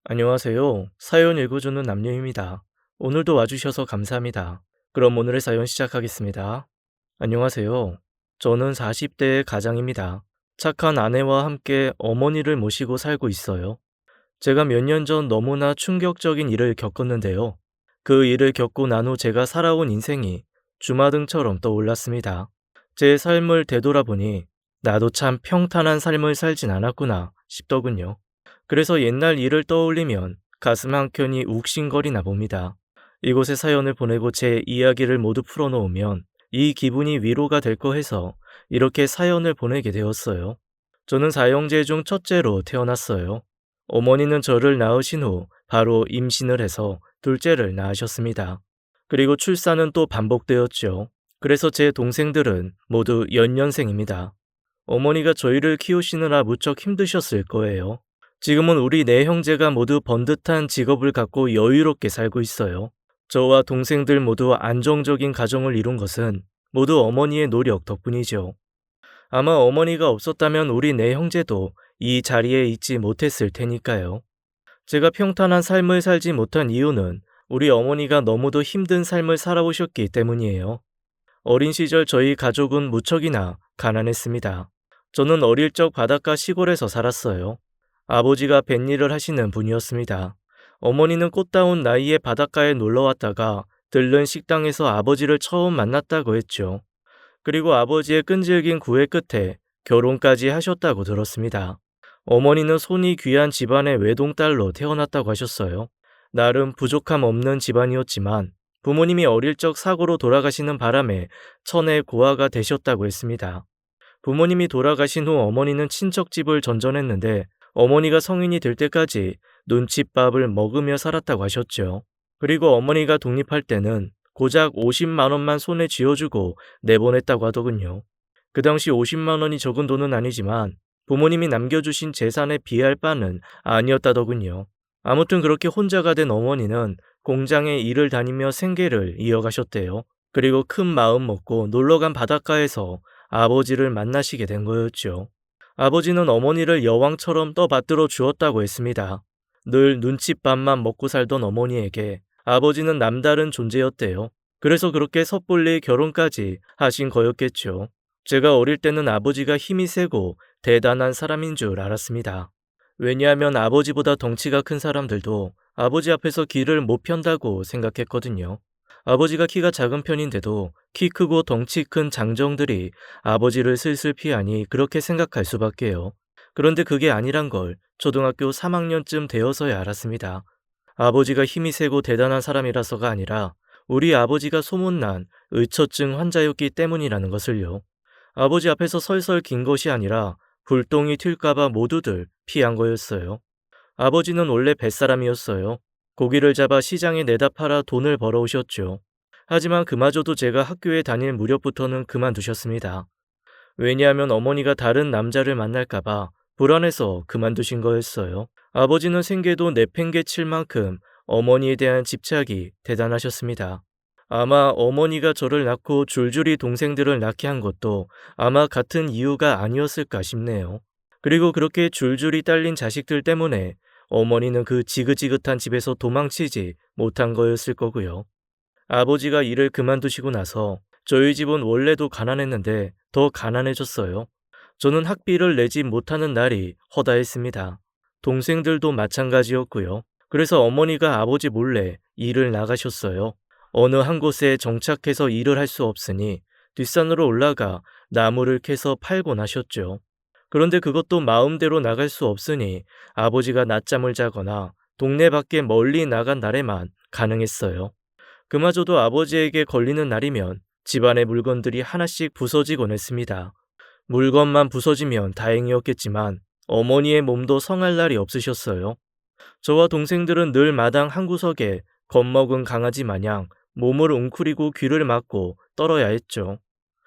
안녕하세요. 사연 읽어주는 남녀입니다. 오늘도 와주셔서 감사합니다. 그럼 오늘의 사연 시작하겠습니다. 안녕하세요. 저는 40대의 가장입니다. 착한 아내와 함께 어머니를 모시고 살고 있어요. 제가 몇 년 전 너무나 충격적인 일을 겪었는데요. 그 일을 겪고 난 후 제가 살아온 인생이 주마등처럼 떠올랐습니다. 제 삶을 되돌아보니 나도 참 평탄한 삶을 살진 않았구나 싶더군요. 그래서 옛날 일을 떠올리면 가슴 한켠이 욱신거리나 봅니다. 이곳에 사연을 보내고 제 이야기를 모두 풀어놓으면 이 기분이 위로가 될 거 해서 이렇게 사연을 보내게 되었어요. 저는 사형제 중 첫째로 태어났어요. 어머니는 저를 낳으신 후 바로 임신을 해서 둘째를 낳으셨습니다. 그리고 출산은 또 반복되었죠. 그래서 제 동생들은 모두 연년생입니다. 어머니가 저희를 키우시느라 무척 힘드셨을 거예요. 지금은 우리 네 형제가 모두 번듯한 직업을 갖고 여유롭게 살고 있어요. 저와 동생들 모두 안정적인 가정을 이룬 것은 모두 어머니의 노력 덕분이죠. 아마 어머니가 없었다면 우리 네 형제도 이 자리에 있지 못했을 테니까요. 제가 평탄한 삶을 살지 못한 이유는 우리 어머니가 너무도 힘든 삶을 살아오셨기 때문이에요. 어린 시절 저희 가족은 무척이나 가난했습니다. 저는 어릴 적 바닷가 시골에서 살았어요. 아버지가 뱃일을 하시는 분이었습니다. 어머니는 꽃다운 나이에 바닷가에 놀러 왔다가 들른 식당에서 아버지를 처음 만났다고 했죠. 그리고 아버지의 끈질긴 구애 끝에 결혼까지 하셨다고 들었습니다. 어머니는 손이 귀한 집안의 외동딸로 태어났다고 하셨어요. 나름 부족함 없는 집안이었지만 부모님이 어릴 적 사고로 돌아가시는 바람에 천의 고아가 되셨다고 했습니다. 부모님이 돌아가신 후 어머니는 친척집을 전전했는데 어머니가 성인이 될 때까지 눈칫밥을 먹으며 살았다고 하셨죠. 그리고 어머니가 독립할 때는 고작 50만 원만 손에 쥐어주고 내보냈다고 하더군요. 그 당시 50만 원이 적은 돈은 아니지만 부모님이 남겨주신 재산에 비할 바는 아니었다더군요. 아무튼 그렇게 혼자가 된 어머니는 공장에 일을 다니며 생계를 이어가셨대요. 그리고 큰 마음 먹고 놀러간 바닷가에서 아버지를 만나시게 된 거였죠. 아버지는 어머니를 여왕처럼 떠받들어 주었다고 했습니다. 늘 눈칫밥만 먹고 살던 어머니에게 아버지는 남다른 존재였대요. 그래서 그렇게 섣불리 결혼까지 하신 거였겠죠. 제가 어릴 때는 아버지가 힘이 세고 대단한 사람인 줄 알았습니다. 왜냐하면 아버지보다 덩치가 큰 사람들도 아버지 앞에서 길을 못 편다고 생각했거든요. 아버지가 키가 작은 편인데도 키 크고 덩치 큰 장정들이 아버지를 슬슬 피하니 그렇게 생각할 수밖에요. 그런데 그게 아니란 걸 초등학교 3학년쯤 되어서야 알았습니다. 아버지가 힘이 세고 대단한 사람이라서가 아니라 우리 아버지가 소문난 의처증 환자였기 때문이라는 것을요. 아버지 앞에서 설설 긴 것이 아니라 불똥이 튈까봐 모두들 피한 거였어요. 아버지는 원래 뱃사람이었어요. 고기를 잡아 시장에 내다 팔아 돈을 벌어오셨죠. 하지만 그마저도 제가 학교에 다닐 무렵부터는 그만두셨습니다. 왜냐하면 어머니가 다른 남자를 만날까봐 불안해서 그만두신 거였어요. 아버지는 생계도 내팽개칠 만큼 어머니에 대한 집착이 대단하셨습니다. 아마 어머니가 저를 낳고 줄줄이 동생들을 낳게 한 것도 아마 같은 이유가 아니었을까 싶네요. 그리고 그렇게 줄줄이 딸린 자식들 때문에 어머니는 그 지긋지긋한 집에서 도망치지 못한 거였을 거고요. 아버지가 일을 그만두시고 나서 저희 집은 원래도 가난했는데 더 가난해졌어요. 저는 학비를 내지 못하는 날이 허다했습니다. 동생들도 마찬가지였고요. 그래서 어머니가 아버지 몰래 일을 나가셨어요. 어느 한 곳에 정착해서 일을 할 수 없으니 뒷산으로 올라가 나무를 캐서 팔곤 하셨죠. 그런데 그것도 마음대로 나갈 수 없으니 아버지가 낮잠을 자거나 동네 밖에 멀리 나간 날에만 가능했어요. 그마저도 아버지에게 걸리는 날이면 집안의 물건들이 하나씩 부서지곤 했습니다. 물건만 부서지면 다행이었겠지만 어머니의 몸도 성할 날이 없으셨어요. 저와 동생들은 늘 마당 한 구석에 겁먹은 강아지 마냥 몸을 웅크리고 귀를 막고 떨어야 했죠.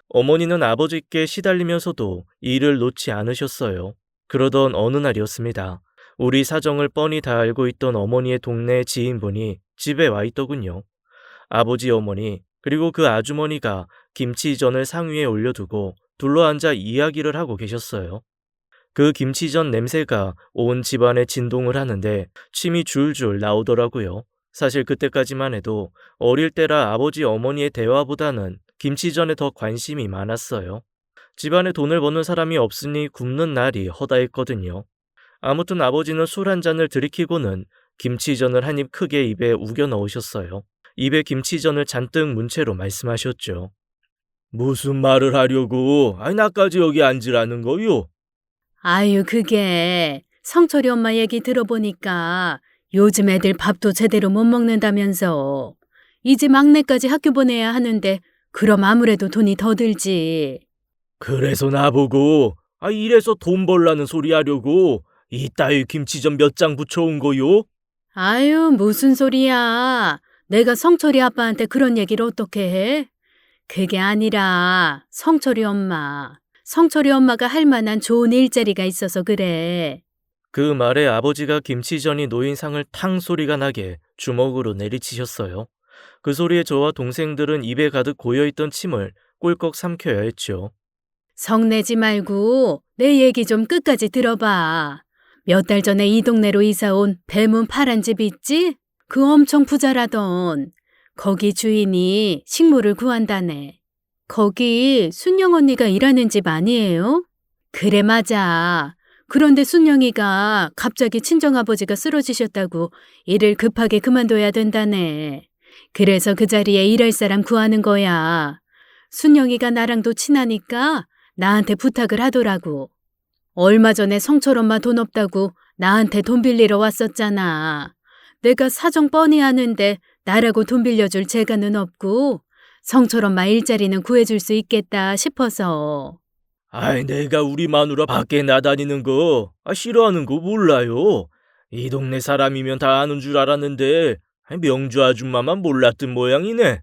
어머니는 아버지께 시달리면서도 일을 놓지 않으셨어요. 그러던 어느 날이었습니다. 우리 사정을 뻔히 다 알고 있던 어머니의 동네 지인분이 집에 와 있더군요. 아버지 어머니 그리고 그 아주머니가 김치전을 상위에 올려두고 둘러앉아 이야기를 하고 계셨어요. 그 김치전 냄새가 온 집안에 진동을 하는데 침이 줄줄 나오더라고요. 사실 그때까지만 해도 어릴 때라 아버지 어머니의 대화보다는 김치전에 더 관심이 많았어요. 집안에 돈을 버는 사람이 없으니 굶는 날이 허다했거든요. 아무튼 아버지는 술 한 잔을 들이키고는 김치전을 한 입 크게 입에 우겨 넣으셨어요. 입에 김치전을 잔뜩 문 채로 말씀하셨죠. 무슨 말을 하려고? 아니 나까지 여기 앉으라는 거요? 아유, 그게 성철이 엄마 얘기 들어보니까 요즘 애들 밥도 제대로 못 먹는다면서. 이제 막내까지 학교 보내야 하는데 그럼 아무래도 돈이 더 들지. 그래서 나보고 이래서 돈 벌라는 소리 하려고 이따위 김치전 몇 장 붙여온 거요? 아유, 무슨 소리야. 내가 성철이 아빠한테 그런 얘기를 어떻게 해? 그게 아니라 성철이 엄마가 할 만한 좋은 일자리가 있어서 그래. 그 말에 아버지가 김치전이 놓인 상을 탕 소리가 나게 주먹으로 내리치셨어요. 그 소리에 저와 동생들은 입에 가득 고여있던 침을 꿀꺽 삼켜야 했죠. 성내지 말고 내 얘기 좀 끝까지 들어봐. 몇 달 전에 이 동네로 이사 온 대문 파란 집 있지? 그 엄청 부자라던. 거기 주인이 식모를 구한다네. 거기 순영 언니가 일하는 집 아니에요? 그래, 맞아. 그런데 순영이가 갑자기 친정아버지가 쓰러지셨다고 일을 급하게 그만둬야 된다네. 그래서 그 자리에 일할 사람 구하는 거야. 순영이가 나랑도 친하니까 나한테 부탁을 하더라고. 얼마 전에 성철 엄마 돈 없다고 나한테 돈 빌리러 왔었잖아. 내가 사정 뻔히 아는데 나라고 돈 빌려줄 재간은 없고 성철 엄마 일자리는 구해줄 수 있겠다 싶어서. 내가 우리 마누라 밖에 나다니는 거 싫어하는 거 몰라요. 이 동네 사람이면 다 아는 줄 알았는데 명주 아줌마만 몰랐던 모양이네.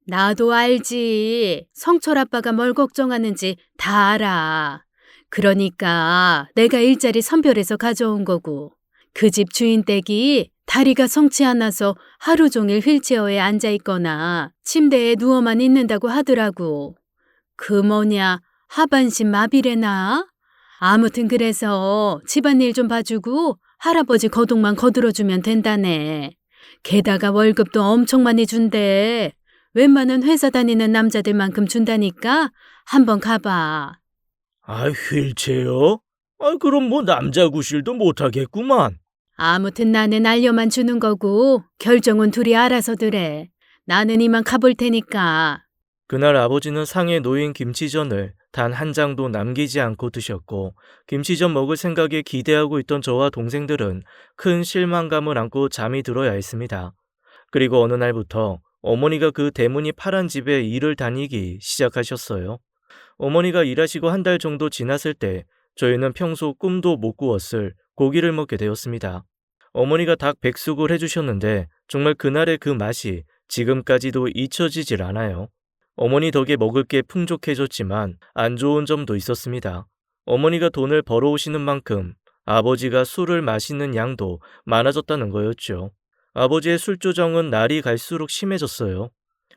나도 알지. 성철 아빠가 뭘 걱정하는지 다 알아. 그러니까 내가 일자리 선별해서 가져온 거고. 그 집 주인 댁이 다리가 성치 않아서 하루 종일 휠체어에 앉아 있거나 침대에 누워만 있는다고 하더라고. 그 뭐냐, 하반신 마비래나? 아무튼 그래서 집안일 좀 봐주고 할아버지 거동만 거들어주면 된다네. 게다가 월급도 엄청 많이 준대. 웬만한 회사 다니는 남자들만큼 준다니까 한번 가봐. 휠체어? 그럼 뭐 남자 구실도 못하겠구만. 아무튼 나는 알려만 주는 거고 결정은 둘이 알아서들 해. 나는 이만 가볼 테니까. 그날 아버지는 상에 놓인 김치전을 단 한 장도 남기지 않고 드셨고 김치전 먹을 생각에 기대하고 있던 저와 동생들은 큰 실망감을 안고 잠이 들어야 했습니다. 그리고 어느 날부터 어머니가 그 대문이 파란 집에 일을 다니기 시작하셨어요. 어머니가 일하시고 한 달 정도 지났을 때 저희는 평소 꿈도 못 꾸었을 고기를 먹게 되었습니다. 어머니가 닭 백숙을 해주셨는데 정말 그날의 그 맛이 지금까지도 잊혀지질 않아요. 어머니 덕에 먹을 게 풍족해졌지만 안 좋은 점도 있었습니다. 어머니가 돈을 벌어오시는 만큼 아버지가 술을 마시는 양도 많아졌다는 거였죠. 아버지의 술조정은 날이 갈수록 심해졌어요.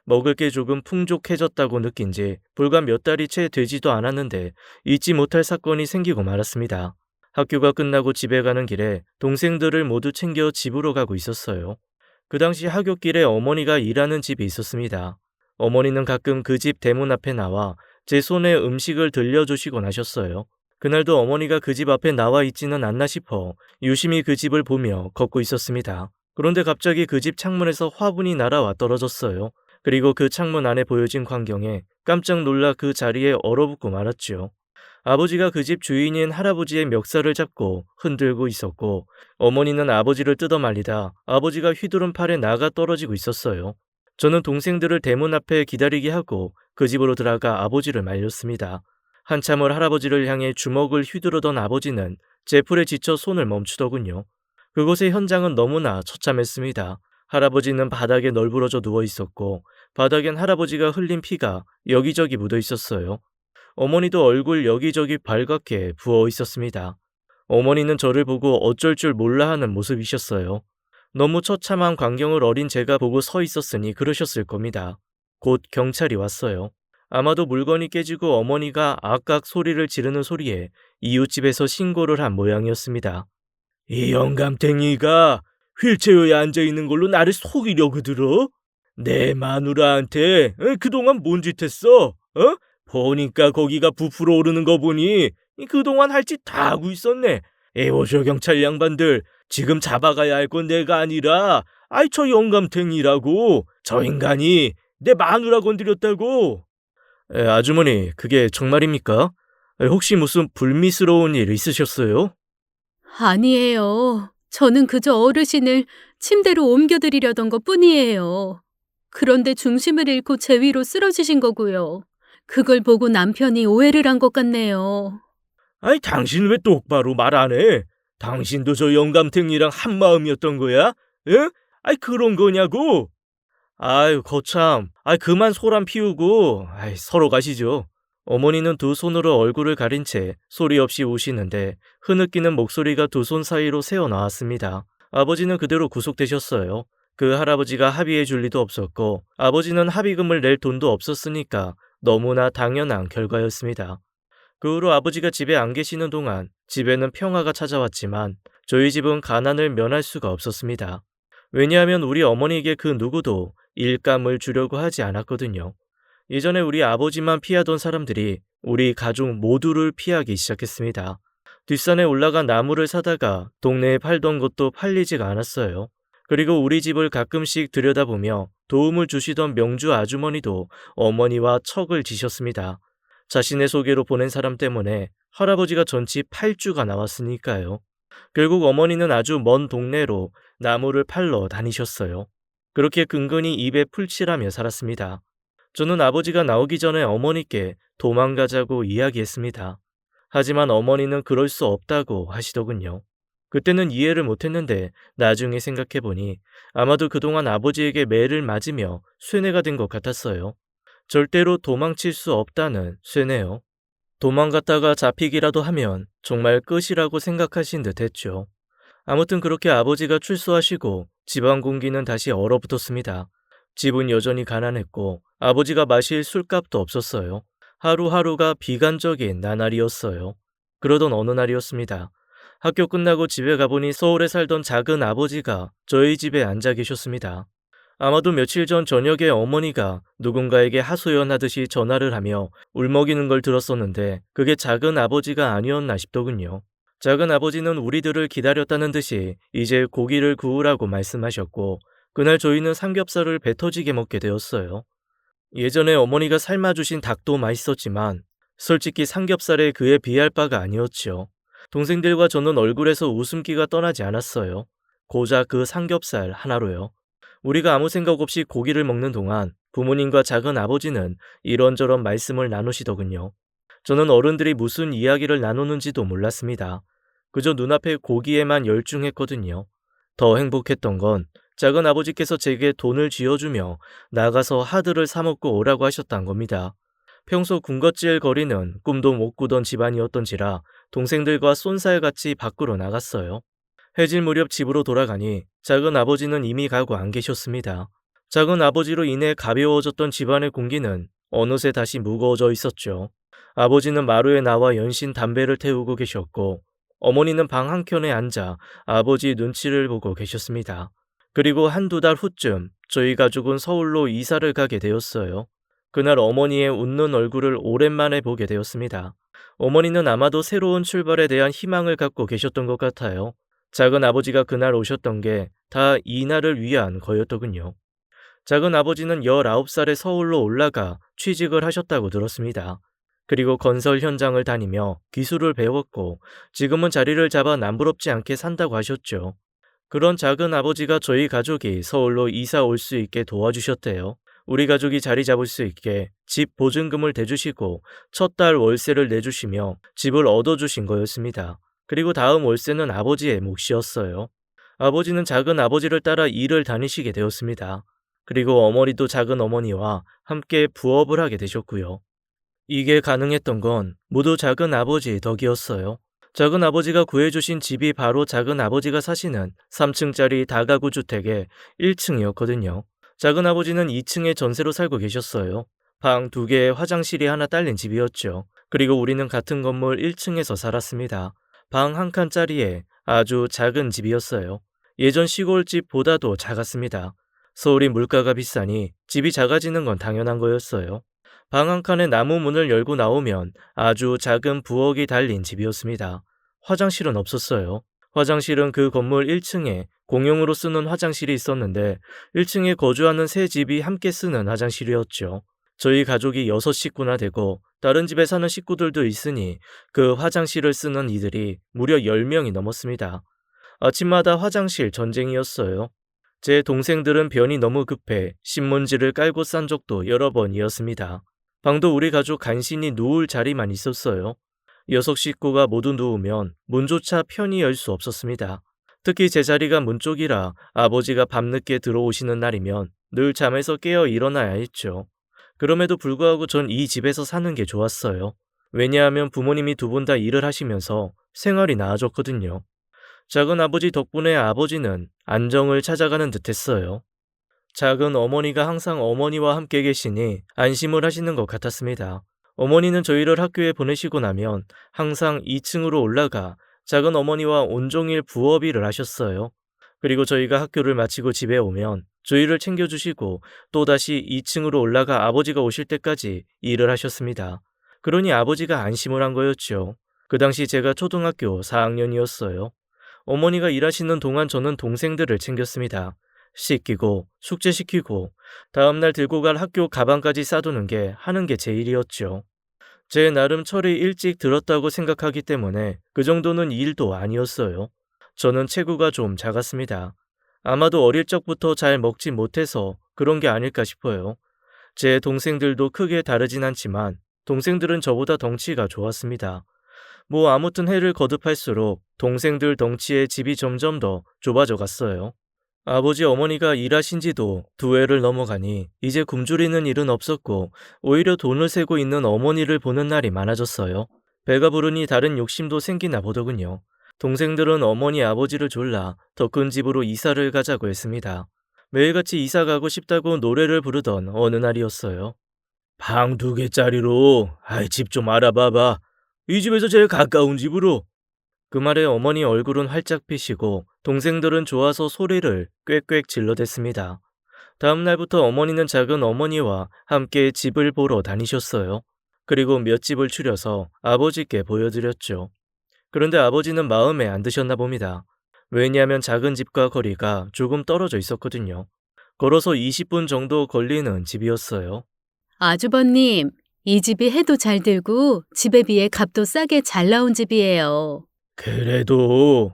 먹을 게 조금 풍족해졌다고 느낀 지 불과 몇 달이 채 되지도 않았는데 잊지 못할 사건이 생기고 말았습니다. 학교가 끝나고 집에 가는 길에 동생들을 모두 챙겨 집으로 가고 있었어요. 그 당시 하굣길에 어머니가 일하는 집이 있었습니다. 어머니는 가끔 그 집 대문 앞에 나와 제 손에 음식을 들려주시곤 하셨어요. 그날도 어머니가 그 집 앞에 나와 있지는 않나 싶어 유심히 그 집을 보며 걷고 있었습니다. 그런데 갑자기 그 집 창문에서 화분이 날아와 떨어졌어요. 그리고 그 창문 안에 보여진 광경에 깜짝 놀라 그 자리에 얼어붙고 말았죠. 아버지가 그 집 주인인 할아버지의 멱살을 잡고 흔들고 있었고 어머니는 아버지를 뜯어말리다 아버지가 휘두른 팔에 나가 떨어지고 있었어요. 저는 동생들을 대문 앞에 기다리게 하고 그 집으로 들어가 아버지를 말렸습니다. 한참을 할아버지를 향해 주먹을 휘두르던 아버지는 제 풀에 지쳐 손을 멈추더군요. 그곳의 현장은 너무나 처참했습니다. 할아버지는 바닥에 널브러져 누워 있었고 바닥엔 할아버지가 흘린 피가 여기저기 묻어 있었어요. 어머니도 얼굴 여기저기 발갛게 부어 있었습니다. 어머니는 저를 보고 어쩔 줄 몰라 하는 모습이셨어요. 너무 처참한 광경을 어린 제가 보고 서 있었으니 그러셨을 겁니다. 곧 경찰이 왔어요. 아마도 물건이 깨지고 어머니가 악악 소리를 지르는 소리에 이웃집에서 신고를 한 모양이었습니다. 이 영감탱이가 휠체어에 앉아있는 걸로 나를 속이려고 들어? 내 마누라한테 그동안 뭔 짓 했어? 보니까 거기가 부풀어 오르는 거 보니 그동안 할 짓 다 하고 있었네. 오쇼 경찰 양반들, 지금 잡아가야 할 건 내가 아니라 저 영감탱이라고. 저 인간이 내 마누라 건드렸다고. 아주머니, 그게 정말입니까? 혹시 무슨 불미스러운 일 있으셨어요? 아니에요. 저는 그저 어르신을 침대로 옮겨드리려던 것뿐이에요. 그런데 중심을 잃고 제 위로 쓰러지신 거고요. 그걸 보고 남편이 오해를 한 것 같네요. 당신 왜 똑바로 말 안 해? 당신도 저 영감탱이랑 한 마음이었던 거야? 예? 그런 거냐고? 아유, 거참. 그만 소란 피우고, 서로 가시죠. 어머니는 두 손으로 얼굴을 가린 채 소리 없이 우시는데 흐느끼는 목소리가 두 손 사이로 새어나왔습니다. 아버지는 그대로 구속되셨어요. 그 할아버지가 합의해 줄 리도 없었고 아버지는 합의금을 낼 돈도 없었으니까 너무나 당연한 결과였습니다. 그 후로 아버지가 집에 안 계시는 동안 집에는 평화가 찾아왔지만 저희 집은 가난을 면할 수가 없었습니다. 왜냐하면 우리 어머니에게 그 누구도 일감을 주려고 하지 않았거든요. 예전에 우리 아버지만 피하던 사람들이 우리 가족 모두를 피하기 시작했습니다. 뒷산에 올라가 나무를 사다가 동네에 팔던 것도 팔리지가 않았어요. 그리고 우리 집을 가끔씩 들여다보며 도움을 주시던 명주 아주머니도 어머니와 척을 지셨습니다. 자신의 소개로 보낸 사람 때문에 할아버지가 전치 8주가 나왔으니까요. 결국 어머니는 아주 먼 동네로 나무를 팔러 다니셨어요. 그렇게 근근히 입에 풀칠하며 살았습니다. 저는 아버지가 나오기 전에 어머니께 도망가자고 이야기했습니다. 하지만 어머니는 그럴 수 없다고 하시더군요. 그때는 이해를 못했는데 나중에 생각해보니 아마도 그동안 아버지에게 매를 맞으며 쇠뇌가 된 것 같았어요. 절대로 도망칠 수 없다는 쇠뇌요. 도망갔다가 잡히기라도 하면 정말 끝이라고 생각하신 듯 했죠. 아무튼 그렇게 아버지가 출소하시고 집안 공기는 다시 얼어붙었습니다. 집은 여전히 가난했고 아버지가 마실 술값도 없었어요. 하루하루가 비관적인 나날이었어요. 그러던 어느 날이었습니다. 학교 끝나고 집에 가보니 서울에 살던 작은 아버지가 저희 집에 앉아 계셨습니다. 아마도 며칠 전 저녁에 어머니가 누군가에게 하소연하듯이 전화를 하며 울먹이는 걸 들었었는데 그게 작은 아버지가 아니었나 싶더군요. 작은 아버지는 우리들을 기다렸다는 듯이 이제 고기를 구우라고 말씀하셨고 그날 저희는 삼겹살을 배 터지게 먹게 되었어요. 예전에 어머니가 삶아주신 닭도 맛있었지만 솔직히 삼겹살에 그에 비할 바가 아니었죠. 동생들과 저는 얼굴에서 웃음기가 떠나지 않았어요. 고작 그 삼겹살 하나로요. 우리가 아무 생각 없이 고기를 먹는 동안 부모님과 작은 아버지는 이런저런 말씀을 나누시더군요. 저는 어른들이 무슨 이야기를 나누는지도 몰랐습니다. 그저 눈앞에 고기에만 열중했거든요. 더 행복했던 건 작은 아버지께서 제게 돈을 쥐어주며 나가서 하드를 사먹고 오라고 하셨단 겁니다. 평소 군것질 거리는 꿈도 못 꾸던 집안이었던지라 동생들과 쏜살같이 밖으로 나갔어요. 해질 무렵 집으로 돌아가니 작은 아버지는 이미 가고 안 계셨습니다. 작은 아버지로 인해 가벼워졌던 집안의 공기는 어느새 다시 무거워져 있었죠. 아버지는 마루에 나와 연신 담배를 태우고 계셨고 어머니는 방 한켠에 앉아 아버지 눈치를 보고 계셨습니다. 그리고 한두 달 후쯤 저희 가족은 서울로 이사를 가게 되었어요. 그날 어머니의 웃는 얼굴을 오랜만에 보게 되었습니다. 어머니는 아마도 새로운 출발에 대한 희망을 갖고 계셨던 것 같아요. 작은 아버지가 그날 오셨던 게 다 이날을 위한 거였더군요. 작은 아버지는 19살에 서울로 올라가 취직을 하셨다고 들었습니다. 그리고 건설 현장을 다니며 기술을 배웠고 지금은 자리를 잡아 남부럽지 않게 산다고 하셨죠. 그런 작은 아버지가 저희 가족이 서울로 이사 올 수 있게 도와주셨대요. 우리 가족이 자리 잡을 수 있게 집 보증금을 대주시고 첫 달 월세를 내주시며 집을 얻어주신 거였습니다. 그리고 다음 월세는 아버지의 몫이었어요. 아버지는 작은 아버지를 따라 일을 다니시게 되었습니다. 그리고 어머니도 작은 어머니와 함께 부업을 하게 되셨고요. 이게 가능했던 건 모두 작은 아버지 덕이었어요. 작은 아버지가 구해주신 집이 바로 작은 아버지가 사시는 3층짜리 다가구 주택의 1층이었거든요. 작은 아버지는 2층에 전세로 살고 계셨어요. 방 2개에 화장실이 하나 딸린 집이었죠. 그리고 우리는 같은 건물 1층에서 살았습니다. 방 한 칸짜리에 아주 작은 집이었어요. 예전 시골집보다도 작았습니다. 서울이 물가가 비싸니 집이 작아지는 건 당연한 거였어요. 방 한 칸에 나무 문을 열고 나오면 아주 작은 부엌이 달린 집이었습니다. 화장실은 없었어요. 화장실은 그 건물 1층에 공용으로 쓰는 화장실이 있었는데 1층에 거주하는 세 집이 함께 쓰는 화장실이었죠. 저희 가족이 6식구나 되고 다른 집에 사는 식구들도 있으니 그 화장실을 쓰는 이들이 무려 10명이 넘었습니다. 아침마다 화장실 전쟁이었어요. 제 동생들은 변이 너무 급해 신문지를 깔고 싼 적도 여러 번이었습니다. 방도 우리 가족 간신히 누울 자리만 있었어요. 6식구가 모두 누우면 문조차 편히 열 수 없었습니다. 특히 제 자리가 문 쪽이라 아버지가 밤늦게 들어오시는 날이면 늘 잠에서 깨어 일어나야 했죠. 그럼에도 불구하고 전 이 집에서 사는 게 좋았어요. 왜냐하면 부모님이 두 분 다 일을 하시면서 생활이 나아졌거든요. 작은 아버지 덕분에 아버지는 안정을 찾아가는 듯 했어요. 작은 어머니가 항상 어머니와 함께 계시니 안심을 하시는 것 같았습니다. 어머니는 저희를 학교에 보내시고 나면 항상 2층으로 올라가 작은 어머니와 온종일 부업일을 하셨어요. 그리고 저희가 학교를 마치고 집에 오면 저희를 챙겨주시고 또다시 2층으로 올라가 아버지가 오실 때까지 일을 하셨습니다. 그러니 아버지가 안심을 한 거였죠. 그 당시 제가 초등학교 4학년이었어요. 어머니가 일하시는 동안 저는 동생들을 챙겼습니다. 씻기고 숙제시키고 다음날 들고 갈 학교 가방까지 싸두는 게 하는 게 제 일이었죠. 제 나름 철이 일찍 들었다고 생각하기 때문에 그 정도는 일도 아니었어요. 저는 체구가 좀 작았습니다. 아마도 어릴 적부터 잘 먹지 못해서 그런 게 아닐까 싶어요. 제 동생들도 크게 다르진 않지만 동생들은 저보다 덩치가 좋았습니다. 뭐 아무튼 해를 거듭할수록 동생들 덩치에 집이 점점 더 좁아져 갔어요. 아버지 어머니가 일하신 지도 2해를 넘어가니 이제 굶주리는 일은 없었고 오히려 돈을 세고 있는 어머니를 보는 날이 많아졌어요. 배가 부르니 다른 욕심도 생기나 보더군요. 동생들은 어머니 아버지를 졸라 더 큰 집으로 이사를 가자고 했습니다. 매일같이 이사 가고 싶다고 노래를 부르던 어느 날이었어요. 방 2개짜리로 집 좀 알아봐봐. 이 집에서 제일 가까운 집으로. 그 말에 어머니 얼굴은 활짝 피시고 동생들은 좋아서 소리를 꽥꽥 질러댔습니다. 다음 날부터 어머니는 작은 어머니와 함께 집을 보러 다니셨어요. 그리고 몇 집을 추려서 아버지께 보여드렸죠. 그런데 아버지는 마음에 안 드셨나 봅니다. 왜냐하면 작은 집과 거리가 조금 떨어져 있었거든요. 걸어서 20분 정도 걸리는 집이었어요. 아주버님, 이 집이 해도 잘 들고 집에 비해 값도 싸게 잘 나온 집이에요. 그래도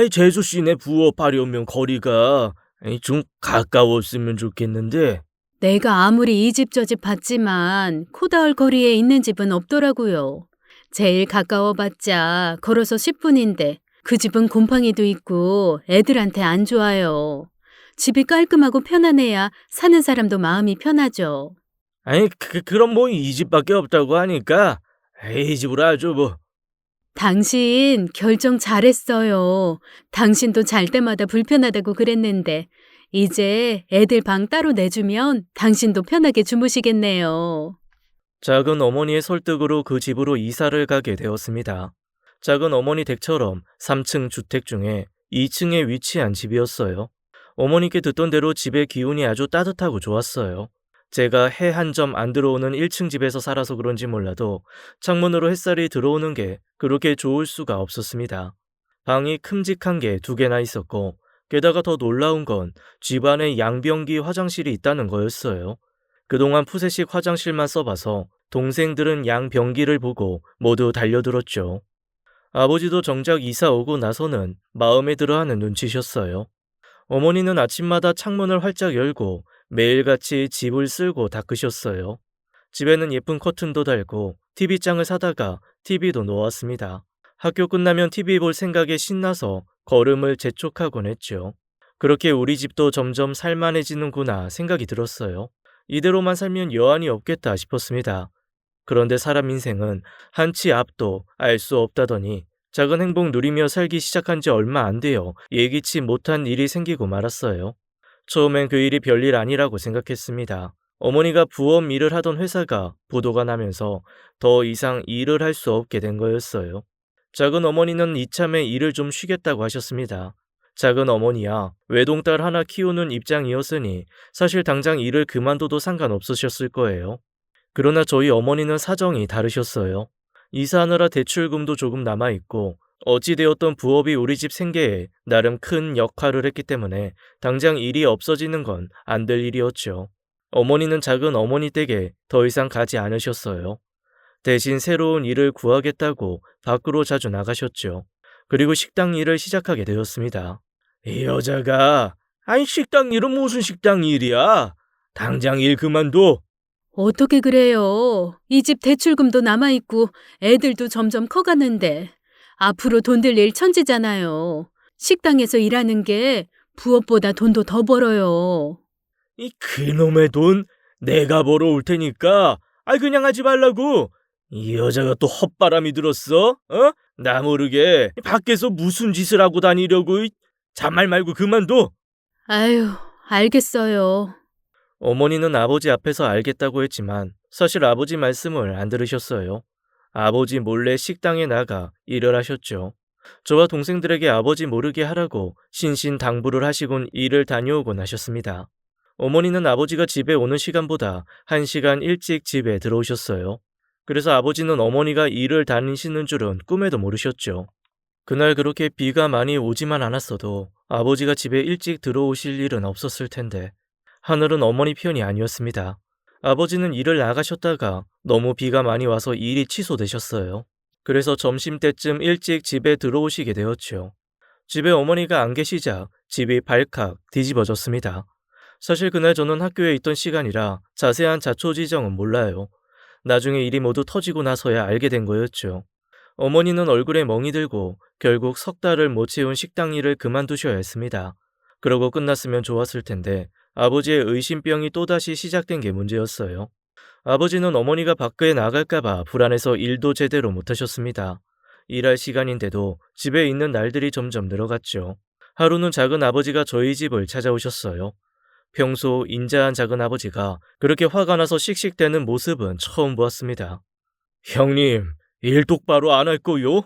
재수 씨네 부업하려면 거리가 좀 가까웠으면 좋겠는데. 내가 아무리 이 집 저 집 봤지만 코다울 거리에 있는 집은 없더라고요. 제일 가까워봤자 걸어서 10분인데 그 집은 곰팡이도 있고 애들한테 안 좋아요. 집이 깔끔하고 편안해야 사는 사람도 마음이 편하죠. 그럼 뭐 이 집밖에 없다고 하니까 이 집으로 아주 뭐. 당신 결정 잘했어요. 당신도 잘 때마다 불편하다고 그랬는데 이제 애들 방 따로 내주면 당신도 편하게 주무시겠네요. 작은 어머니의 설득으로 그 집으로 이사를 가게 되었습니다. 작은 어머니 댁처럼 3층 주택 중에 2층에 위치한 집이었어요. 어머니께 듣던 대로 집의 기운이 아주 따뜻하고 좋았어요. 제가 해 한 점 안 들어오는 1층 집에서 살아서 그런지 몰라도 창문으로 햇살이 들어오는 게 그렇게 좋을 수가 없었습니다. 방이 큼직한 게 2개나 있었고 게다가 더 놀라운 건 집안에 양변기 화장실이 있다는 거였어요. 그동안 푸세식 화장실만 써봐서 동생들은 양변기를 보고 모두 달려들었죠. 아버지도 정작 이사 오고 나서는 마음에 들어하는 눈치셨어요. 어머니는 아침마다 창문을 활짝 열고 매일같이 집을 쓸고 닦으셨어요. 집에는 예쁜 커튼도 달고 TV장을 사다가 TV도 놓았습니다. 학교 끝나면 TV 볼 생각에 신나서 걸음을 재촉하곤 했죠. 그렇게 우리 집도 점점 살만해지는구나 생각이 들었어요. 이대로만 살면 여한이 없겠다 싶었습니다. 그런데 사람 인생은 한치 앞도 알 수 없다더니 작은 행복 누리며 살기 시작한 지 얼마 안 되어 예기치 못한 일이 생기고 말았어요. 처음엔 그 일이 별일 아니라고 생각했습니다. 어머니가 부업 일을 하던 회사가 부도가 나면서 더 이상 일을 할 수 없게 된 거였어요. 작은 어머니는 이참에 일을 좀 쉬겠다고 하셨습니다. 작은 어머니야 외동딸 하나 키우는 입장이었으니 사실 당장 일을 그만둬도 상관없으셨을 거예요. 그러나 저희 어머니는 사정이 다르셨어요. 이사하느라 대출금도 조금 남아있고 어찌되었던 부업이 우리 집 생계에 나름 큰 역할을 했기 때문에 당장 일이 없어지는 건 안 될 일이었죠. 어머니는 작은 어머니 댁에 더 이상 가지 않으셨어요. 대신 새로운 일을 구하겠다고 밖으로 자주 나가셨죠. 그리고 식당 일을 시작하게 되었습니다. 이 여자가, 아니 식당 일은 무슨 식당 일이야? 당장 일 그만둬. 어떻게 그래요? 이 집 대출금도 남아있고 애들도 점점 커가는데 앞으로 돈 들 일 천지잖아요. 식당에서 일하는 게 부업보다 돈도 더 벌어요. 이 그놈의 돈 내가 벌어올 테니까 그냥 하지 말라고. 이 여자가 또 헛바람이 들었어? 어? 나 모르게 밖에서 무슨 짓을 하고 다니려고. 잔말 말고 그만둬. 아유, 알겠어요. 어머니는 아버지 앞에서 알겠다고 했지만 사실 아버지 말씀을 안 들으셨어요. 아버지 몰래 식당에 나가 일을 하셨죠. 저와 동생들에게 아버지 모르게 하라고 신신당부를 하시곤 일을 다녀오곤 하셨습니다. 어머니는 아버지가 집에 오는 시간보다 1시간 일찍 집에 들어오셨어요. 그래서 아버지는 어머니가 일을 다니시는 줄은 꿈에도 모르셨죠. 그날 그렇게 비가 많이 오지만 않았어도 아버지가 집에 일찍 들어오실 일은 없었을 텐데 하늘은 어머니 편이 아니었습니다. 아버지는 일을 나가셨다가 너무 비가 많이 와서 일이 취소되셨어요. 그래서 점심때쯤 일찍 집에 들어오시게 되었죠. 집에 어머니가 안 계시자 집이 발칵 뒤집어졌습니다. 사실 그날 저는 학교에 있던 시간이라 자세한 자초지정은 몰라요. 나중에 일이 모두 터지고 나서야 알게 된 거였죠. 어머니는 얼굴에 멍이 들고 결국 석 달을 못 채운 식당 일을 그만두셔야 했습니다. 그러고 끝났으면 좋았을 텐데 아버지의 의심병이 또다시 시작된 게 문제였어요. 아버지는 어머니가 밖에 나갈까봐 불안해서 일도 제대로 못하셨습니다. 일할 시간인데도 집에 있는 날들이 점점 늘어갔죠. 하루는 작은 아버지가 저희 집을 찾아오셨어요. 평소 인자한 작은 아버지가 그렇게 화가 나서 씩씩대는 모습은 처음 보았습니다. 형님, 일 똑바로 안 할 거요?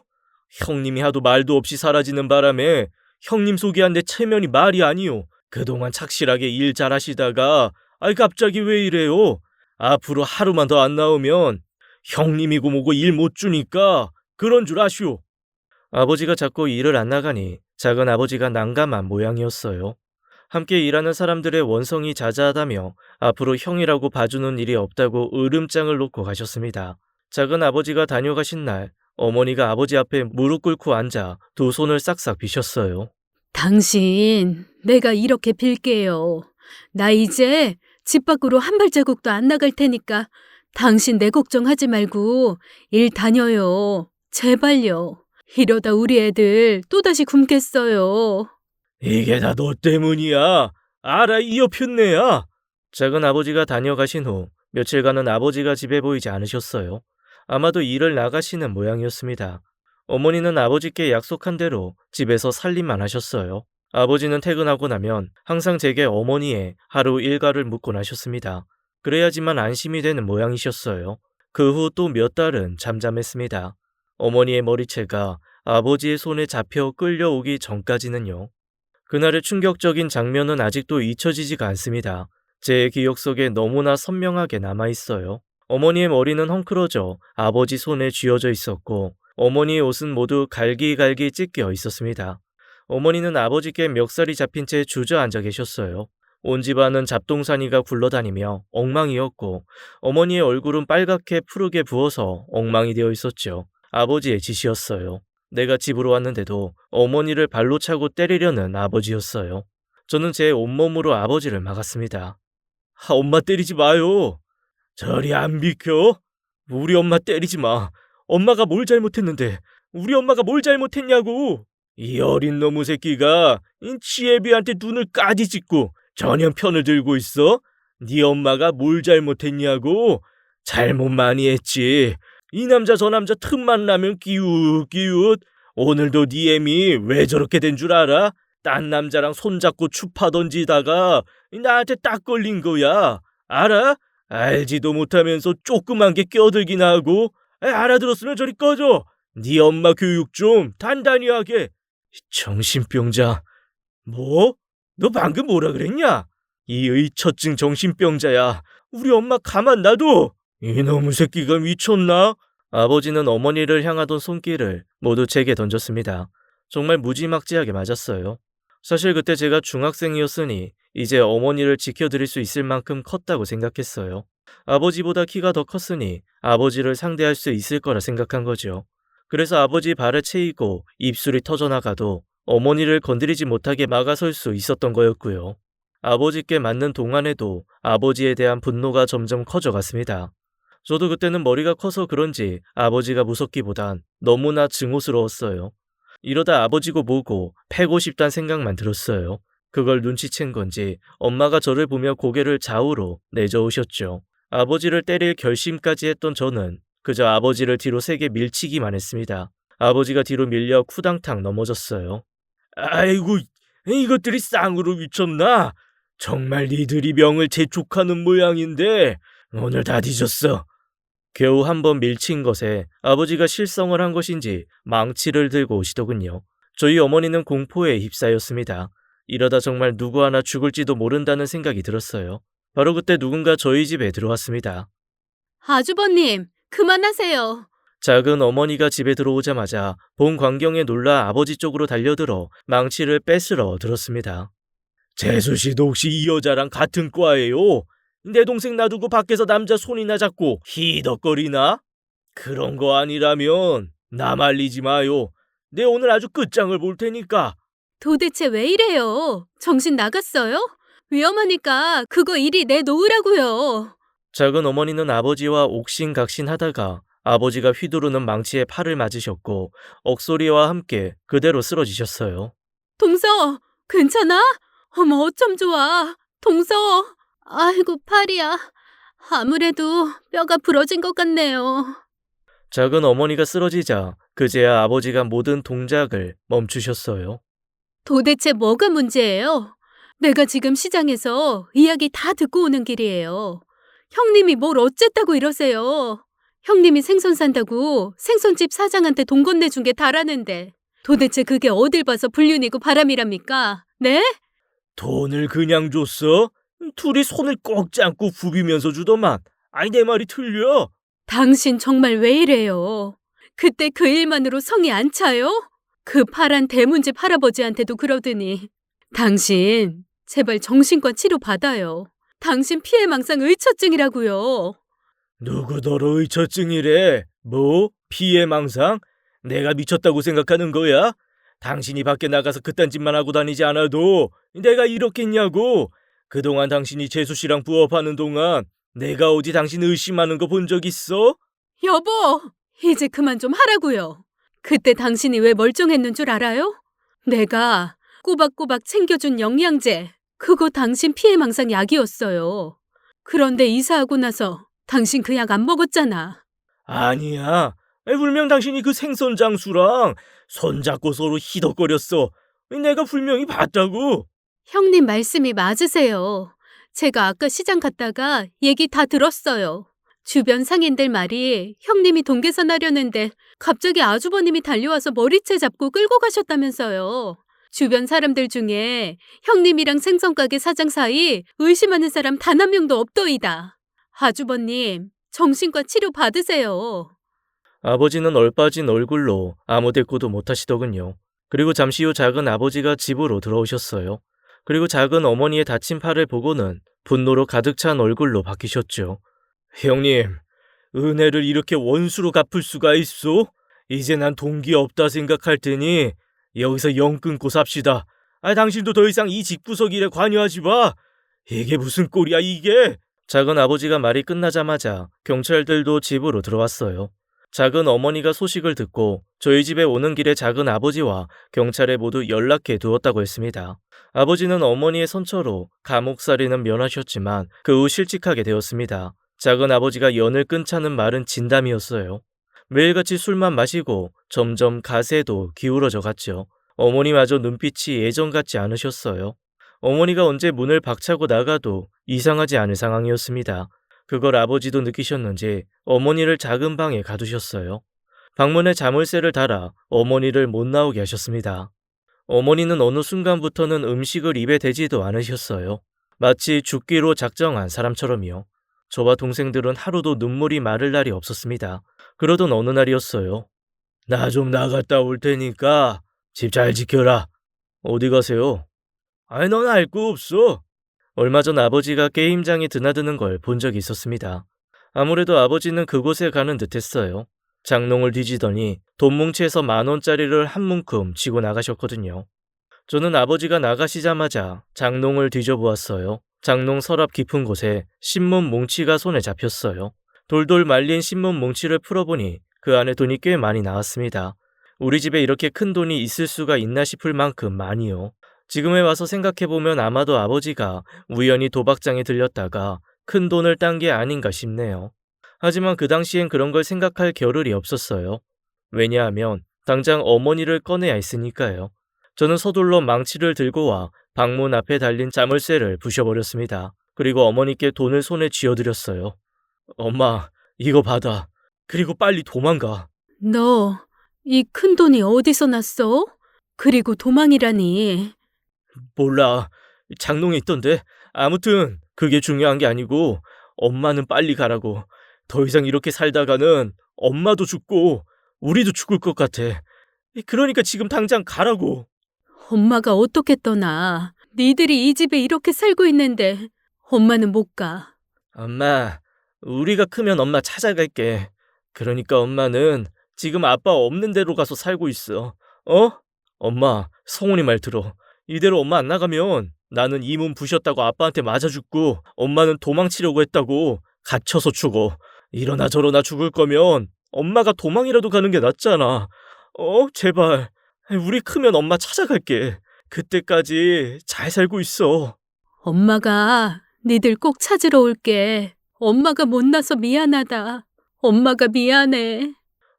형님이 하도 말도 없이 사라지는 바람에 형님 소개한 내 체면이 말이 아니요. 그동안 착실하게 일 잘하시다가 갑자기 왜 이래요? 앞으로 하루만 더 안 나오면 형님이고 뭐고 일 못 주니까 그런 줄 아시오. 아버지가 자꾸 일을 안 나가니 작은 아버지가 난감한 모양이었어요. 함께 일하는 사람들의 원성이 자자하다며 앞으로 형이라고 봐주는 일이 없다고 으름장을 놓고 가셨습니다. 작은 아버지가 다녀가신 날 어머니가 아버지 앞에 무릎 꿇고 앉아 두 손을 싹싹 비셨어요. 당신, 내가 이렇게 빌게요. 나 이제 집 밖으로 한 발자국도 안 나갈 테니까 당신 내 걱정하지 말고 일 다녀요. 제발요. 이러다 우리 애들 또다시 굶겠어요. 이게 다 너 때문이야. 알아, 이 옆편네야. 작은 아버지가 다녀가신 후 며칠간은 아버지가 집에 보이지 않으셨어요. 아마도 일을 나가시는 모양이었습니다. 어머니는 아버지께 약속한 대로 집에서 살림만 하셨어요. 아버지는 퇴근하고 나면 항상 제게 어머니의 하루 일과를 묻곤 하셨습니다. 그래야지만 안심이 되는 모양이셨어요. 그 후 또 몇 달은 잠잠했습니다. 어머니의 머리채가 아버지의 손에 잡혀 끌려오기 전까지는요. 그날의 충격적인 장면은 아직도 잊혀지지가 않습니다. 제 기억 속에 너무나 선명하게 남아있어요. 어머니의 머리는 헝클어져 아버지 손에 쥐어져 있었고 어머니의 옷은 모두 갈기갈기 찢겨 있었습니다. 어머니는 아버지께 멱살이 잡힌 채 주저앉아 계셨어요. 온 집안은 잡동사니가 굴러다니며 엉망이었고 어머니의 얼굴은 빨갛게 푸르게 부어서 엉망이 되어 있었죠. 아버지의 짓이었어요. 내가 집으로 왔는데도 어머니를 발로 차고 때리려는 아버지였어요. 저는 제 온몸으로 아버지를 막았습니다. 엄마 때리지 마요. 저리 안 비켜? 우리 엄마 때리지 마. 엄마가 뭘 잘못했는데 우리 엄마가 뭘 잘못했냐고. 이 어린 놈의 새끼가 지혜비한테 눈을 까디짓고 전혀 편을 들고 있어? 네 엄마가 뭘 잘못했냐고? 잘못 많이 했지. 이 남자 저 남자 틈만 나면 기웃기웃. 오늘도 네 애미 왜 저렇게 된 줄 알아? 딴 남자랑 손잡고 추파 던지다가 나한테 딱 걸린 거야. 알아? 알지도 못하면서 조그만 게 껴들긴 하고. 알아들었으면 저리 꺼져. 네 엄마 교육 좀 단단히 하게. 정신병자. 뭐? 너 방금 뭐라 그랬냐? 이 의처증 정신병자야. 우리 엄마 가만 놔둬. 이놈의 새끼가 미쳤나? 아버지는 어머니를 향하던 손길을 모두 제게 던졌습니다. 정말 무지막지하게 맞았어요. 사실 그때 제가 중학생이었으니 이제 어머니를 지켜드릴 수 있을 만큼 컸다고 생각했어요. 아버지보다 키가 더 컸으니 아버지를 상대할 수 있을 거라 생각한 거죠. 그래서 아버지 발에 채이고 입술이 터져나가도 어머니를 건드리지 못하게 막아설 수 있었던 거였고요. 아버지께 맞는 동안에도 아버지에 대한 분노가 점점 커져갔습니다. 저도 그때는 머리가 커서 그런지 아버지가 무섭기보단 너무나 증오스러웠어요. 이러다 아버지고 뭐고 패고 싶단 생각만 들었어요. 그걸 눈치챈 건지 엄마가 저를 보며 고개를 좌우로 내저으셨죠. 아버지를 때릴 결심까지 했던 저는 그저 아버지를 뒤로 세게 밀치기만 했습니다. 아버지가 뒤로 밀려 쿠당탕 넘어졌어요. 아이고, 이것들이 쌍으로 미쳤나? 정말 니들이 명을 재촉하는 모양인데 오늘 다 뒤졌어. 겨우 한 번 밀친 것에 아버지가 실성을 한 것인지 망치를 들고 오시더군요. 저희 어머니는 공포에 휩싸였습니다. 이러다 정말 누구 하나 죽을지도 모른다는 생각이 들었어요. 바로 그때 누군가 저희 집에 들어왔습니다. 아주버님, 그만하세요. 작은 어머니가 집에 들어오자마자 본 광경에 놀라 아버지 쪽으로 달려들어 망치를 뺏으러 들었습니다. 재수 씨도 혹시 이 여자랑 같은 과예요? 내 동생 놔두고 밖에서 남자 손이나 잡고 히덕거리나? 그런 거 아니라면 나 말리지 마요. 내 오늘 아주 끝장을 볼 테니까. 도대체 왜 이래요? 정신 나갔어요? 위험하니까 그거 이리 내놓으라고요. 작은 어머니는 아버지와 옥신각신하다가 아버지가 휘두르는 망치에 팔을 맞으셨고 억소리와 함께 그대로 쓰러지셨어요. 동서, 괜찮아? 어머, 어쩜 좋아. 동서, 아이고, 팔이야. 아무래도 뼈가 부러진 것 같네요. 작은 어머니가 쓰러지자 그제야 아버지가 모든 동작을 멈추셨어요. 도대체 뭐가 문제예요? 내가 지금 시장에서 이야기 다 듣고 오는 길이에요. 형님이 뭘 어쨌다고 이러세요. 형님이 생선 산다고 생선집 사장한테 돈 건네준 게 다라는데 도대체 그게 어딜 봐서 불륜이고 바람이랍니까? 네? 돈을 그냥 줬어? 둘이 손을 꼭 잡고 부비면서 주더만. 아니 내 말이 틀려? 당신 정말 왜 이래요? 그때 그 일만으로 성이 안 차요? 그 파란 대문집 할아버지한테도 그러더니 당신 제발 정신과 치료 받아요. 당신 피해망상 의처증이라고요. 누구더러 의처증이래? 뭐? 피해망상? 내가 미쳤다고 생각하는 거야? 당신이 밖에 나가서 그딴 짓만 하고 다니지 않아도 내가 이렇겠냐고. 그동안 당신이 재수 씨랑 부업하는 동안 내가 어디 당신 의심하는 거 본 적 있어? 여보, 이제 그만 좀 하라고요. 그때 당신이 왜 멀쩡했는 줄 알아요? 내가 꼬박꼬박 챙겨준 영양제, 그거 당신 피해망상 약이었어요. 그런데 이사하고 나서 당신 그 약 안 먹었잖아. 아니야. 분명 당신이 그 생선 장수랑 손잡고 서로 히덕거렸어. 내가 분명히 봤다고. 형님 말씀이 맞으세요. 제가 아까 시장 갔다가 얘기 다 들었어요. 주변 상인들 말이 형님이 동계산하려는데 갑자기 아주버님이 달려와서 머리채 잡고 끌고 가셨다면서요. 주변 사람들 중에 형님이랑 생선가게 사장 사이 의심하는 사람 단 한 명도 없더이다. 아주버님, 정신과 치료 받으세요. 아버지는 얼빠진 얼굴로 아무 대꾸도 못하시더군요. 그리고 잠시 후 작은 아버지가 집으로 들어오셨어요. 그리고 작은 어머니의 다친 팔을 보고는 분노로 가득 찬 얼굴로 바뀌셨죠. 형님, 은혜를 이렇게 원수로 갚을 수가 있어? 이제 난 동기 없다 생각할 테니 여기서 영 끊고 삽시다. 당신도 더 이상 이 집구석 일에 관여하지 마. 이게 무슨 꼴이야 이게? 작은 아버지가 말이 끝나자마자 경찰들도 집으로 들어왔어요. 작은 어머니가 소식을 듣고 저희 집에 오는 길에 작은 아버지와 경찰에 모두 연락해 두었다고 했습니다. 아버지는 어머니의 선처로 감옥살이는 면하셨지만 그 후 실직하게 되었습니다. 작은 아버지가 연을 끊자는 말은 진담이었어요. 매일같이 술만 마시고 점점 가세도 기울어져 갔죠. 어머니마저 눈빛이 예전 같지 않으셨어요. 어머니가 언제 문을 박차고 나가도 이상하지 않을 상황이었습니다. 그걸 아버지도 느끼셨는지 어머니를 작은 방에 가두셨어요. 방문에 자물쇠를 달아 어머니를 못 나오게 하셨습니다. 어머니는 어느 순간부터는 음식을 입에 대지도 않으셨어요. 마치 죽기로 작정한 사람처럼요. 저와 동생들은 하루도 눈물이 마를 날이 없었습니다. 그러던 어느 날이었어요. 나 좀 나갔다 올 테니까 집 잘 지켜라. 어디 가세요? 아이, 넌 알 거 없어. 얼마 전 아버지가 게임장에 드나드는 걸 본 적이 있었습니다. 아무래도 아버지는 그곳에 가는 듯 했어요. 장롱을 뒤지더니 돈 뭉치에서 10,000원짜리를 한 문큼 쥐고 나가셨거든요. 저는 아버지가 나가시자마자 장롱을 뒤져보았어요. 장롱 서랍 깊은 곳에 신문 뭉치가 손에 잡혔어요. 돌돌 말린 신문 뭉치를 풀어보니 그 안에 돈이 꽤 많이 나왔습니다. 우리 집에 이렇게 큰 돈이 있을 수가 있나 싶을 만큼 많이요. 지금에 와서 생각해보면 아마도 아버지가 우연히 도박장에 들렸다가 큰 돈을 딴 게 아닌가 싶네요. 하지만 그 당시엔 그런 걸 생각할 겨를이 없었어요. 왜냐하면 당장 어머니를 꺼내야 했으니까요. 저는 서둘러 망치를 들고 와 방문 앞에 달린 자물쇠를 부셔버렸습니다. 그리고 어머니께 돈을 손에 쥐어드렸어요. 엄마, 이거 받아. 그리고 빨리 도망가. 너 이 큰 돈이 어디서 났어? 그리고 도망이라니. 몰라. 장롱에 있던데. 아무튼 그게 중요한 게 아니고 엄마는 빨리 가라고. 더 이상 이렇게 살다가는 엄마도 죽고 우리도 죽을 것 같아. 그러니까 지금 당장 가라고. 엄마가 어떻게 떠나? 니들이 이 집에 이렇게 살고 있는데 엄마는 못 가. 엄마, 우리가 크면 엄마 찾아갈게. 그러니까 엄마는 지금 아빠 없는 데로 가서 살고 있어. 어? 엄마, 성훈이 말 들어. 이대로 엄마 안 나가면 나는 이 문 부셨다고 아빠한테 맞아 죽고 엄마는 도망치려고 했다고 갇혀서 죽어. 이러나 저러나 죽을 거면 엄마가 도망이라도 가는 게 낫잖아. 제발. 우리 크면 엄마 찾아갈게. 그때까지 잘 살고 있어. 엄마가 니들 꼭 찾으러 올게. 엄마가 못나서 미안하다. 엄마가 미안해.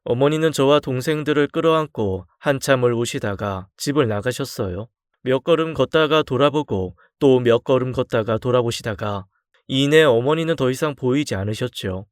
어머니는 저와 동생들을 끌어안고 한참을 우시다가 집을 나가셨어요. 몇 걸음 걷다가 돌아보고 또 몇 걸음 걷다가 돌아보시다가 이내 어머니는 더 이상 보이지 않으셨죠.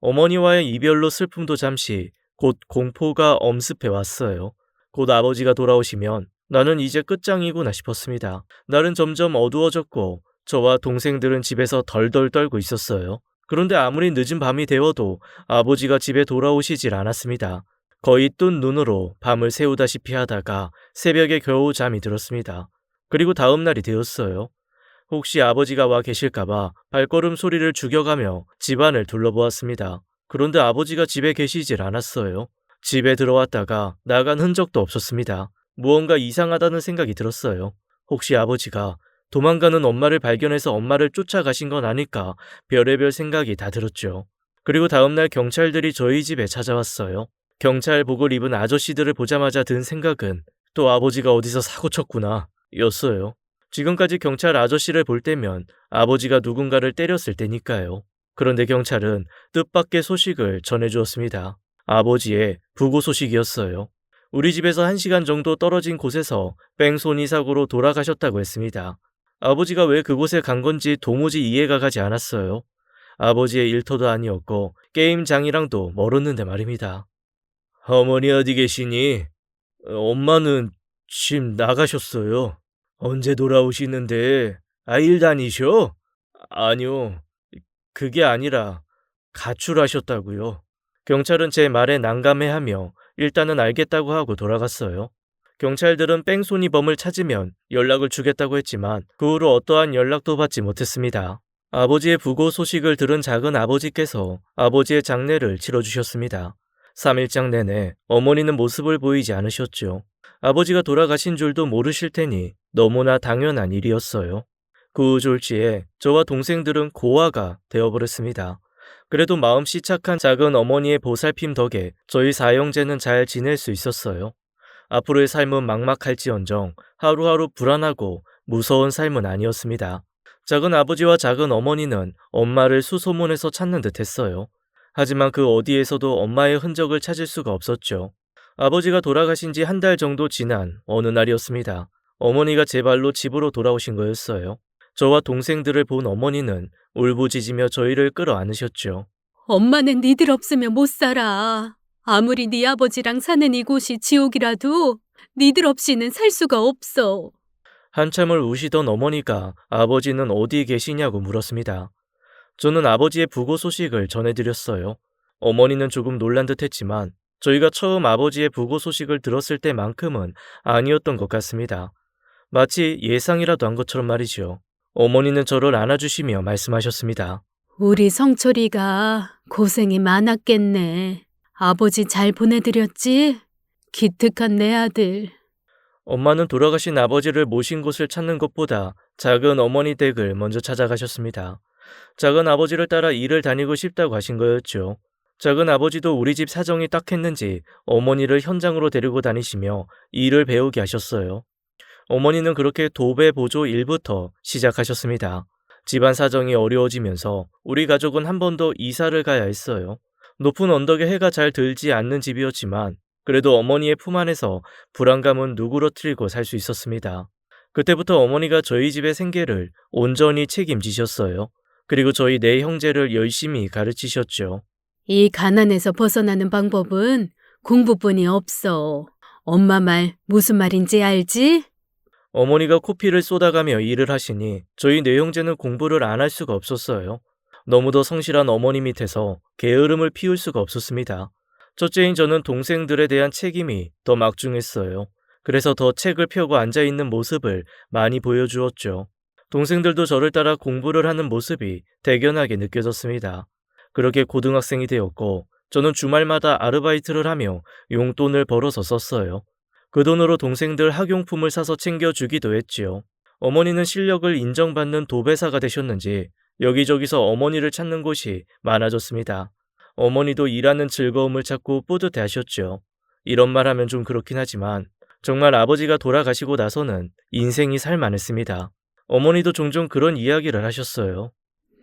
어머니와의 이별로 슬픔도 잠시, 곧 공포가 엄습해 왔어요. 곧 아버지가 돌아오시면 나는 이제 끝장이구나 싶었습니다. 날은 점점 어두워졌고 저와 동생들은 집에서 덜덜 떨고 있었어요. 그런데 아무리 늦은 밤이 되어도 아버지가 집에 돌아오시질 않았습니다. 거의 뜬 눈으로 밤을 새우다시피 하다가 새벽에 겨우 잠이 들었습니다. 그리고 다음 날이 되었어요. 혹시 아버지가 와 계실까봐 발걸음 소리를 죽여가며 집안을 둘러보았습니다. 그런데 아버지가 집에 계시질 않았어요. 집에 들어왔다가 나간 흔적도 없었습니다. 무언가 이상하다는 생각이 들었어요. 혹시 아버지가 도망가는 엄마를 발견해서 엄마를 쫓아가신 건 아닐까 별의별 생각이 다 들었죠. 그리고 다음날 경찰들이 저희 집에 찾아왔어요. 경찰복을 입은 아저씨들을 보자마자 든 생각은 또 아버지가 어디서 사고 쳤구나 였어요. 지금까지 경찰 아저씨를 볼 때면 아버지가 누군가를 때렸을 때니까요. 그런데 경찰은 뜻밖의 소식을 전해주었습니다. 아버지의 부고 소식이었어요. 우리 집에서 1시간 정도 떨어진 곳에서 뺑소니 사고로 돌아가셨다고 했습니다. 아버지가 왜 그곳에 간 건지 도무지 이해가 가지 않았어요. 아버지의 일터도 아니었고 게임장이랑도 멀었는데 말입니다. 어머니 어디 계시니? 엄마는 집 나가셨어요. 언제 돌아오시는데? 일 다니셔? 아니요. 그게 아니라 가출하셨다고요. 경찰은 제 말에 난감해하며 일단은 알겠다고 하고 돌아갔어요. 경찰들은 뺑소니범을 찾으면 연락을 주겠다고 했지만 그 후로 어떠한 연락도 받지 못했습니다. 아버지의 부고 소식을 들은 작은 아버지께서 아버지의 장례를 치러주셨습니다. 3일장 내내 어머니는 모습을 보이지 않으셨죠. 아버지가 돌아가신 줄도 모르실 테니 너무나 당연한 일이었어요. 그 후 졸지에 저와 동생들은 고아가 되어버렸습니다. 그래도 마음씨 착한 작은 어머니의 보살핌 덕에 저희 사형제는 잘 지낼 수 있었어요. 앞으로의 삶은 막막할지언정 하루하루 불안하고 무서운 삶은 아니었습니다. 작은 아버지와 작은 어머니는 엄마를 수소문해서 찾는 듯 했어요. 하지만 그 어디에서도 엄마의 흔적을 찾을 수가 없었죠. 아버지가 돌아가신 지 1달 정도 지난 어느 날이었습니다. 어머니가 제 발로 집으로 돌아오신 거였어요. 저와 동생들을 본 어머니는 울부짖으며 저희를 끌어안으셨죠. 엄마는 니들 없으면 못 살아. 아무리 네 아버지랑 사는 이곳이 지옥이라도 니들 없이는 살 수가 없어. 한참을 우시던 어머니가 아버지는 어디 계시냐고 물었습니다. 저는 아버지의 부고 소식을 전해드렸어요. 어머니는 조금 놀란 듯 했지만 저희가 처음 아버지의 부고 소식을 들었을 때만큼은 아니었던 것 같습니다. 마치 예상이라도 한 것처럼 말이죠. 어머니는 저를 안아주시며 말씀하셨습니다. 우리 성철이가 고생이 많았겠네. 아버지 잘 보내드렸지? 기특한 내 아들. 엄마는 돌아가신 아버지를 모신 곳을 찾는 것보다 작은 어머니 댁을 먼저 찾아가셨습니다. 작은 아버지를 따라 일을 다니고 싶다고 하신 거였죠. 작은 아버지도 우리 집 사정이 딱했는지 어머니를 현장으로 데리고 다니시며 일을 배우게 하셨어요. 어머니는 그렇게 도배 보조 일부터 시작하셨습니다. 집안 사정이 어려워지면서 우리 가족은 한 번 더 이사를 가야 했어요. 높은 언덕에 해가 잘 들지 않는 집이었지만 그래도 어머니의 품 안에서 불안감은 누그러뜨리고 살 수 있었습니다. 그때부터 어머니가 저희 집의 생계를 온전히 책임지셨어요. 그리고 저희 네 형제를 열심히 가르치셨죠. 이 가난에서 벗어나는 방법은 공부뿐이 없어. 엄마 말 무슨 말인지 알지? 어머니가 코피를 쏟아가며 일을 하시니 저희 네 형제는 공부를 안 할 수가 없었어요. 너무도 성실한 어머니 밑에서 게으름을 피울 수가 없었습니다. 첫째인 저는 동생들에 대한 책임이 더 막중했어요. 그래서 더 책을 펴고 앉아있는 모습을 많이 보여주었죠. 동생들도 저를 따라 공부를 하는 모습이 대견하게 느껴졌습니다. 그렇게 고등학생이 되었고 저는 주말마다 아르바이트를 하며 용돈을 벌어서 썼어요. 그 돈으로 동생들 학용품을 사서 챙겨주기도 했지요. 어머니는 실력을 인정받는 도배사가 되셨는지 여기저기서 어머니를 찾는 곳이 많아졌습니다. 어머니도 일하는 즐거움을 찾고 뿌듯해 하셨죠. 이런 말 하면 좀 그렇긴 하지만 정말 아버지가 돌아가시고 나서는 인생이 살만했습니다. 어머니도 종종 그런 이야기를 하셨어요.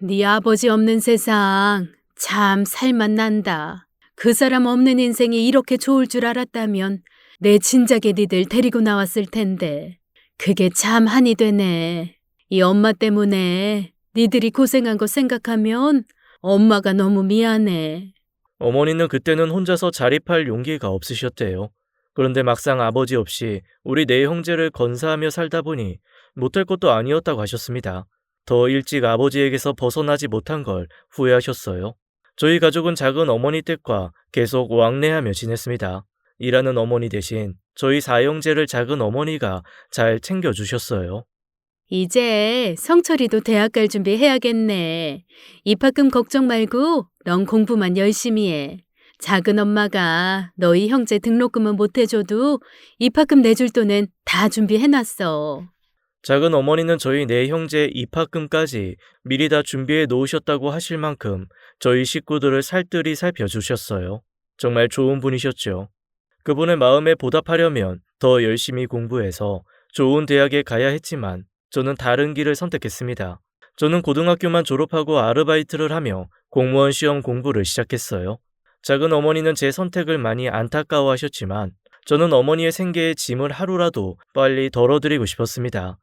네 아버지 없는 세상 참 살만 난다. 그 사람 없는 인생이 이렇게 좋을 줄 알았다면 내 친작의 니들 데리고 나왔을 텐데 그게 참 한이 되네. 이 엄마 때문에 니들이 고생한 거 생각하면 엄마가 너무 미안해. 어머니는 그때는 혼자서 자립할 용기가 없으셨대요. 그런데 막상 아버지 없이 우리 네 형제를 건사하며 살다 보니 못할 것도 아니었다고 하셨습니다. 더 일찍 아버지에게서 벗어나지 못한 걸 후회하셨어요. 저희 가족은 작은 어머니 댁과 계속 왕래하며 지냈습니다. 일하는 어머니 대신 저희 사형제를 작은 어머니가 잘 챙겨주셨어요. 이제 성철이도 대학 갈 준비해야겠네. 입학금 걱정 말고 넌 공부만 열심히 해. 작은 엄마가 너희 형제 등록금은 못 해줘도 입학금 내줄 돈은 다 준비해놨어. 작은 어머니는 저희 네 형제 입학금까지 미리 다 준비해 놓으셨다고 하실 만큼 저희 식구들을 살뜰히 살펴주셨어요. 정말 좋은 분이셨죠. 그분의 마음에 보답하려면 더 열심히 공부해서 좋은 대학에 가야 했지만 저는 다른 길을 선택했습니다. 저는 고등학교만 졸업하고 아르바이트를 하며 공무원 시험 공부를 시작했어요. 작은 어머니는 제 선택을 많이 안타까워하셨지만 저는 어머니의 생계의 짐을 하루라도 빨리 덜어드리고 싶었습니다.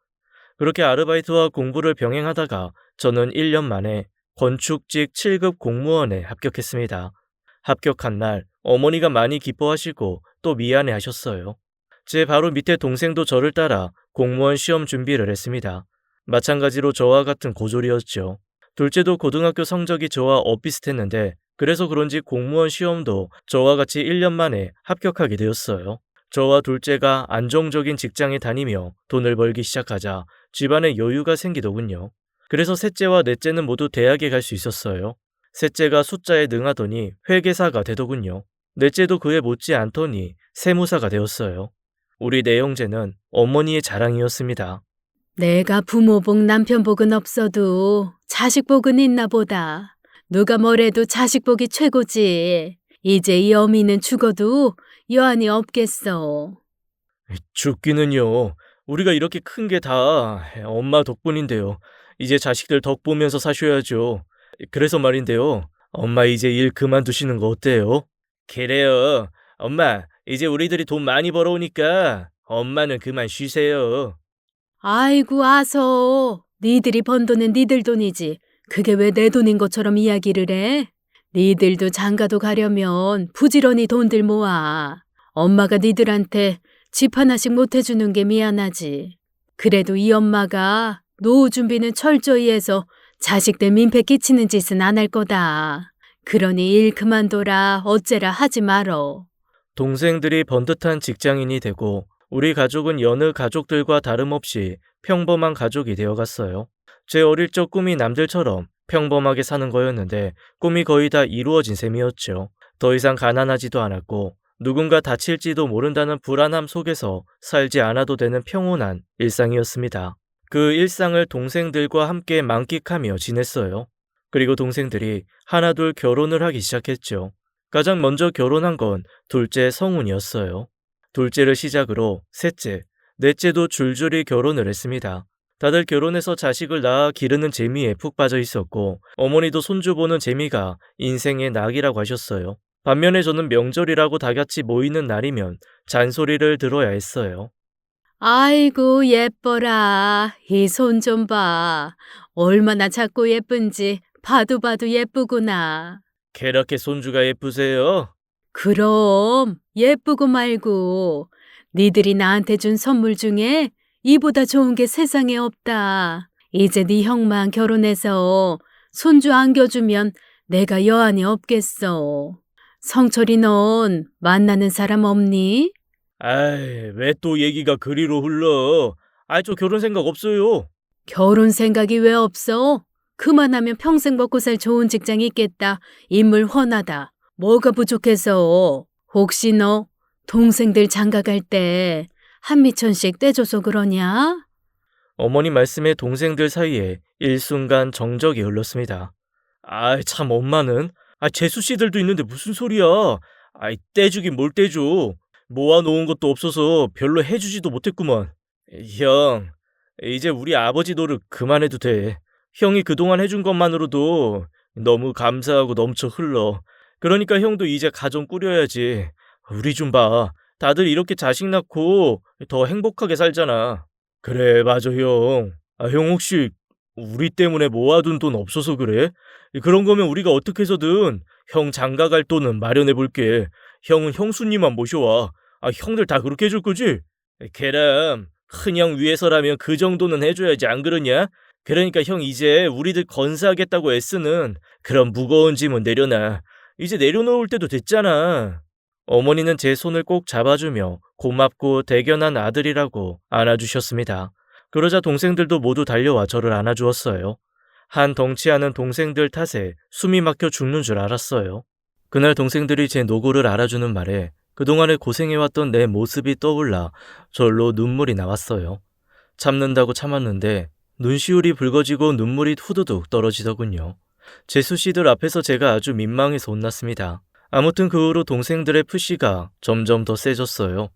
그렇게 아르바이트와 공부를 병행하다가 저는 1년 만에 건축직 7급 공무원에 합격했습니다. 합격한 날 어머니가 많이 기뻐하시고 또 미안해 하셨어요. 제 바로 밑에 동생도 저를 따라 공무원 시험 준비를 했습니다. 마찬가지로 저와 같은 고졸이었죠. 둘째도 고등학교 성적이 저와 엇비슷했는데 그래서 그런지 공무원 시험도 저와 같이 1년 만에 합격하게 되었어요. 저와 둘째가 안정적인 직장에 다니며 돈을 벌기 시작하자 집안에 여유가 생기더군요. 그래서 셋째와 넷째는 모두 대학에 갈 수 있었어요. 셋째가 숫자에 능하더니 회계사가 되더군요. 넷째도 그에 못지 않더니 세무사가 되었어요. 우리 네 형제는 어머니의 자랑이었습니다. 내가 부모 복 남편 복은 없어도 자식 복은 있나 보다. 누가 뭐래도 자식 복이 최고지. 이제 이 어미는 죽어도 여한이 없겠어. 죽기는요. 우리가 이렇게 큰 게 다 엄마 덕분인데요. 이제 자식들 덕 보면서 사셔야죠. 그래서 말인데요. 엄마 이제 일 그만두시는 거 어때요? 그래요. 엄마, 이제 우리들이 돈 많이 벌어오니까 엄마는 그만 쉬세요. 아이고 아서. 니들이 번 돈은 니들 돈이지. 그게 왜 내 돈인 것처럼 이야기를 해? 니들도 장가도 가려면 부지런히 돈들 모아. 엄마가 니들한테 집 하나씩 못 해주는 게 미안하지. 그래도 이 엄마가 노후 준비는 철저히 해서 자식들 민폐 끼치는 짓은 안 할 거다. 그러니 일 그만둬라 어째라 하지 말어. 동생들이 번듯한 직장인이 되고 우리 가족은 여느 가족들과 다름없이 평범한 가족이 되어갔어요. 제 어릴 적 꿈이 남들처럼 평범하게 사는 거였는데 꿈이 거의 다 이루어진 셈이었죠. 더 이상 가난하지도 않았고 누군가 다칠지도 모른다는 불안함 속에서 살지 않아도 되는 평온한 일상이었습니다. 그 일상을 동생들과 함께 만끽하며 지냈어요. 그리고 동생들이 하나둘 결혼을 하기 시작했죠. 가장 먼저 결혼한 건 둘째 성훈이었어요. 둘째를 시작으로 셋째, 넷째도 줄줄이 결혼을 했습니다. 다들 결혼해서 자식을 낳아 기르는 재미에 푹 빠져 있었고 어머니도 손주 보는 재미가 인생의 낙이라고 하셨어요. 반면에 저는 명절이라고 다 같이 모이는 날이면 잔소리를 들어야 했어요. 아이고 예뻐라. 이 손 좀 봐. 얼마나 작고 예쁜지 봐도 봐도 예쁘구나. 그렇게 손주가 예쁘세요? 그럼 예쁘고 말고 니들이 나한테 준 선물 중에 이보다 좋은 게 세상에 없다. 이제 네 형만 결혼해서 손주 안겨주면 내가 여한이 없겠어. 성철이 넌 만나는 사람 없니? 아이, 왜 또 얘기가 그리로 흘러? 저 결혼 생각 없어요. 결혼 생각이 왜 없어? 그만하면 평생 먹고 살 좋은 직장 있겠다. 인물 훤하다. 뭐가 부족해서? 혹시 너 동생들 장가 갈 때 한미천씩 떼줘서 그러냐? 어머니 말씀에 동생들 사이에 일순간 정적이 흘렀습니다. 참 엄마는? 재수 씨들도 있는데 무슨 소리야? 떼주긴 뭘 떼줘. 모아놓은 것도 없어서 별로 해주지도 못했구만. 형, 이제 우리 아버지 노릇 그만해도 돼. 형이 그동안 해준 것만으로도 너무 감사하고 넘쳐 흘러. 그러니까 형도 이제 가정 꾸려야지. 우리 좀 봐. 다들 이렇게 자식 낳고 더 행복하게 살잖아. 그래, 맞아, 형. 형 혹시 우리 때문에 모아둔 돈 없어서 그래? 그런 거면 우리가 어떻게 해서든 형 장가 갈 돈은 마련해 볼게. 형은 형수님만 모셔와. 형들 다 그렇게 해줄 거지? 걔람, 큰형 위해서라면 그 정도는 해줘야지, 안 그러냐? 그러니까 형 이제 우리들 건사하겠다고 애쓰는 그런 무거운 짐은 내려놔. 이제 내려놓을 때도 됐잖아. 어머니는 제 손을 꼭 잡아주며 고맙고 대견한 아들이라고 안아주셨습니다. 그러자 동생들도 모두 달려와 저를 안아주었어요. 한 덩치 않은 동생들 탓에 숨이 막혀 죽는 줄 알았어요. 그날 동생들이 제 노고를 알아주는 말에 그동안에 고생해왔던 내 모습이 떠올라 절로 눈물이 나왔어요. 참는다고 참았는데 눈시울이 붉어지고 눈물이 후두둑 떨어지더군요. 재수 씨들 앞에서 제가 아주 민망해서 혼났습니다. 아무튼 그 후로 동생들의 푸시가 점점 더 세졌어요.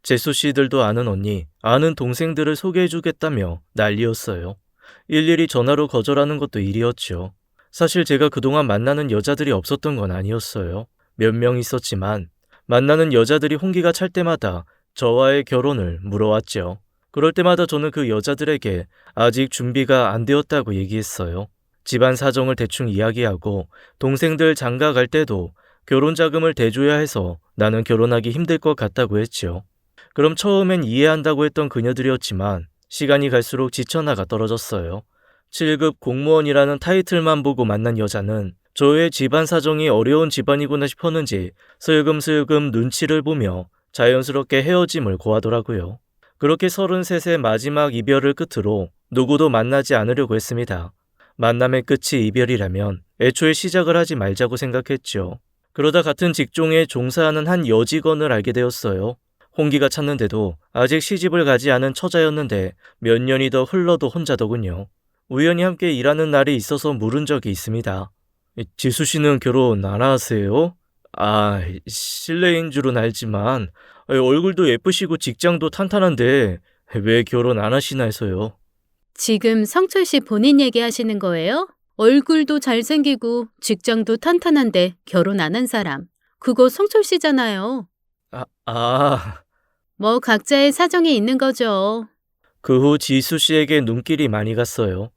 재수 씨들도 아는 언니, 아는 동생들을 소개해주겠다며 난리였어요. 일일이 전화로 거절하는 것도 일이었죠. 사실 제가 그동안 만나는 여자들이 없었던 건 아니었어요. 몇 명 있었지만 만나는 여자들이 홍기가 찰 때마다 저와의 결혼을 물어왔죠. 그럴 때마다 저는 그 여자들에게 아직 준비가 안 되었다고 얘기했어요. 집안 사정을 대충 이야기하고 동생들 장가 갈 때도 결혼 자금을 대줘야 해서 나는 결혼하기 힘들 것 같다고 했죠. 그럼 처음엔 이해한다고 했던 그녀들이었지만 시간이 갈수록 지쳐나가 떨어졌어요. 7급 공무원이라는 타이틀만 보고 만난 여자는 저의 집안 사정이 어려운 집안이구나 싶었는지 슬금슬금 눈치를 보며 자연스럽게 헤어짐을 고하더라고요. 그렇게 33의 마지막 이별을 끝으로 누구도 만나지 않으려고 했습니다. 만남의 끝이 이별이라면 애초에 시작을 하지 말자고 생각했죠. 그러다 같은 직종에 종사하는 한 여직원을 알게 되었어요. 홍기가 찼는데도 아직 시집을 가지 않은 처자였는데 몇 년이 더 흘러도 혼자더군요. 우연히 함께 일하는 날이 있어서 물은 적이 있습니다. 지수 씨는 결혼 안 하세요? 실례인 줄은 알지만 얼굴도 예쁘시고 직장도 탄탄한데 왜 결혼 안 하시나 해서요. 지금 성철 씨 본인 얘기하시는 거예요? 얼굴도 잘생기고 직장도 탄탄한데 결혼 안 한 사람. 그거 성철 씨잖아요. 뭐 각자의 사정이 있는 거죠. 그 후 지수 씨에게 눈길이 많이 갔어요.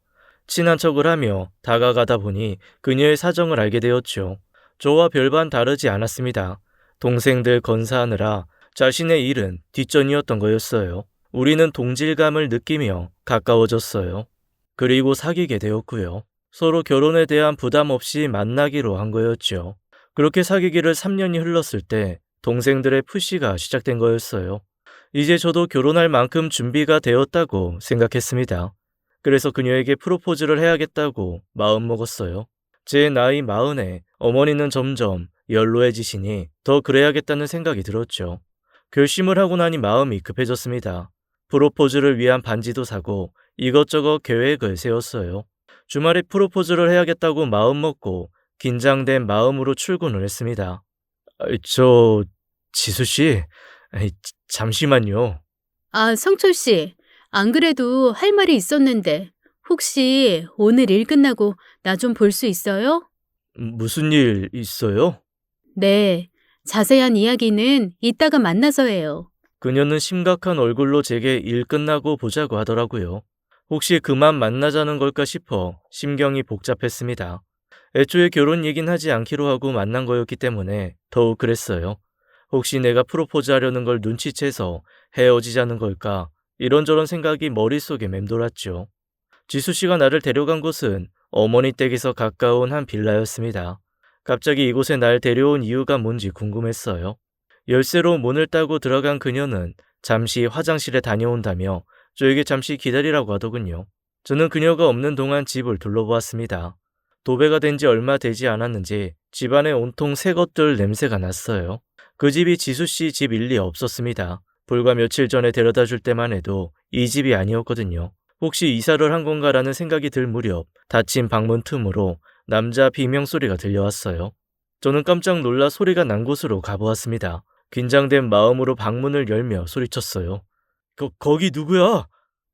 친한 척을 하며 다가가다 보니 그녀의 사정을 알게 되었죠. 저와 별반 다르지 않았습니다. 동생들 건사하느라 자신의 일은 뒷전이었던 거였어요. 우리는 동질감을 느끼며 가까워졌어요. 그리고 사귀게 되었고요. 서로 결혼에 대한 부담 없이 만나기로 한 거였죠. 그렇게 사귀기를 3년이 흘렀을 때 동생들의 푸시가 시작된 거였어요. 이제 저도 결혼할 만큼 준비가 되었다고 생각했습니다. 그래서 그녀에게 프로포즈를 해야겠다고 마음먹었어요. 제 나이 40에 어머니는 점점 연로해지시니 더 그래야겠다는 생각이 들었죠. 결심을 하고 나니 마음이 급해졌습니다. 프로포즈를 위한 반지도 사고 이것저것 계획을 세웠어요. 주말에 프로포즈를 해야겠다고 마음먹고 긴장된 마음으로 출근을 했습니다. 저, 지수씨, 잠시만요. 아, 성철 씨. 안 그래도 할 말이 있었는데 혹시 오늘 일 끝나고 나 좀 볼 수 있어요? 무슨 일 있어요? 네. 자세한 이야기는 이따가 만나서 해요. 그녀는 심각한 얼굴로 제게 일 끝나고 보자고 하더라고요. 혹시 그만 만나자는 걸까 싶어 심경이 복잡했습니다. 애초에 결혼 얘긴 하지 않기로 하고 만난 거였기 때문에 더욱 그랬어요. 혹시 내가 프로포즈 하려는 걸 눈치채서 헤어지자는 걸까? 이런저런 생각이 머릿속에 맴돌았죠. 지수 씨가 나를 데려간 곳은 어머니 댁에서 가까운 한 빌라였습니다. 갑자기 이곳에 날 데려온 이유가 뭔지 궁금했어요. 열쇠로 문을 따고 들어간 그녀는 잠시 화장실에 다녀온다며 저에게 잠시 기다리라고 하더군요. 저는 그녀가 없는 동안 집을 둘러보았습니다. 도배가 된 지 얼마 되지 않았는지 집안에 온통 새 것들 냄새가 났어요. 그 집이 지수 씨 집 일리 없었습니다. 불과 며칠 전에 데려다 줄 때만 해도 이 집이 아니었거든요. 혹시 이사를 한 건가라는 생각이 들 무렵 닫힌 방문 틈으로 남자 비명소리가 들려왔어요. 저는 깜짝 놀라 소리가 난 곳으로 가보았습니다. 긴장된 마음으로 방문을 열며 소리쳤어요. 거기 누구야?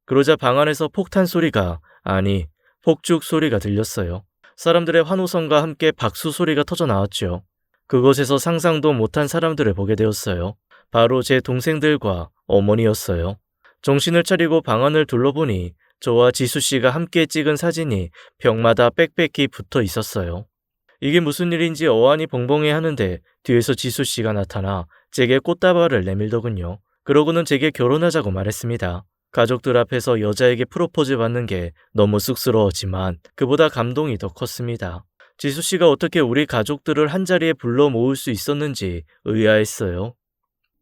그러자 방 안에서 폭탄 소리가, 아니, 폭죽 소리가 들렸어요. 사람들의 환호성과 함께 박수 소리가 터져 나왔죠. 그곳에서 상상도 못한 사람들을 보게 되었어요. 바로 제 동생들과 어머니였어요. 정신을 차리고 방 안을 둘러보니 저와 지수 씨가 함께 찍은 사진이 벽마다 빽빽히 붙어 있었어요. 이게 무슨 일인지 어안이 벙벙해 하는데 뒤에서 지수 씨가 나타나 제게 꽃다발을 내밀더군요. 그러고는 제게 결혼하자고 말했습니다. 가족들 앞에서 여자에게 프로포즈 받는 게 너무 쑥스러웠지만 그보다 감동이 더 컸습니다. 지수 씨가 어떻게 우리 가족들을 한자리에 불러 모을 수 있었는지 의아했어요.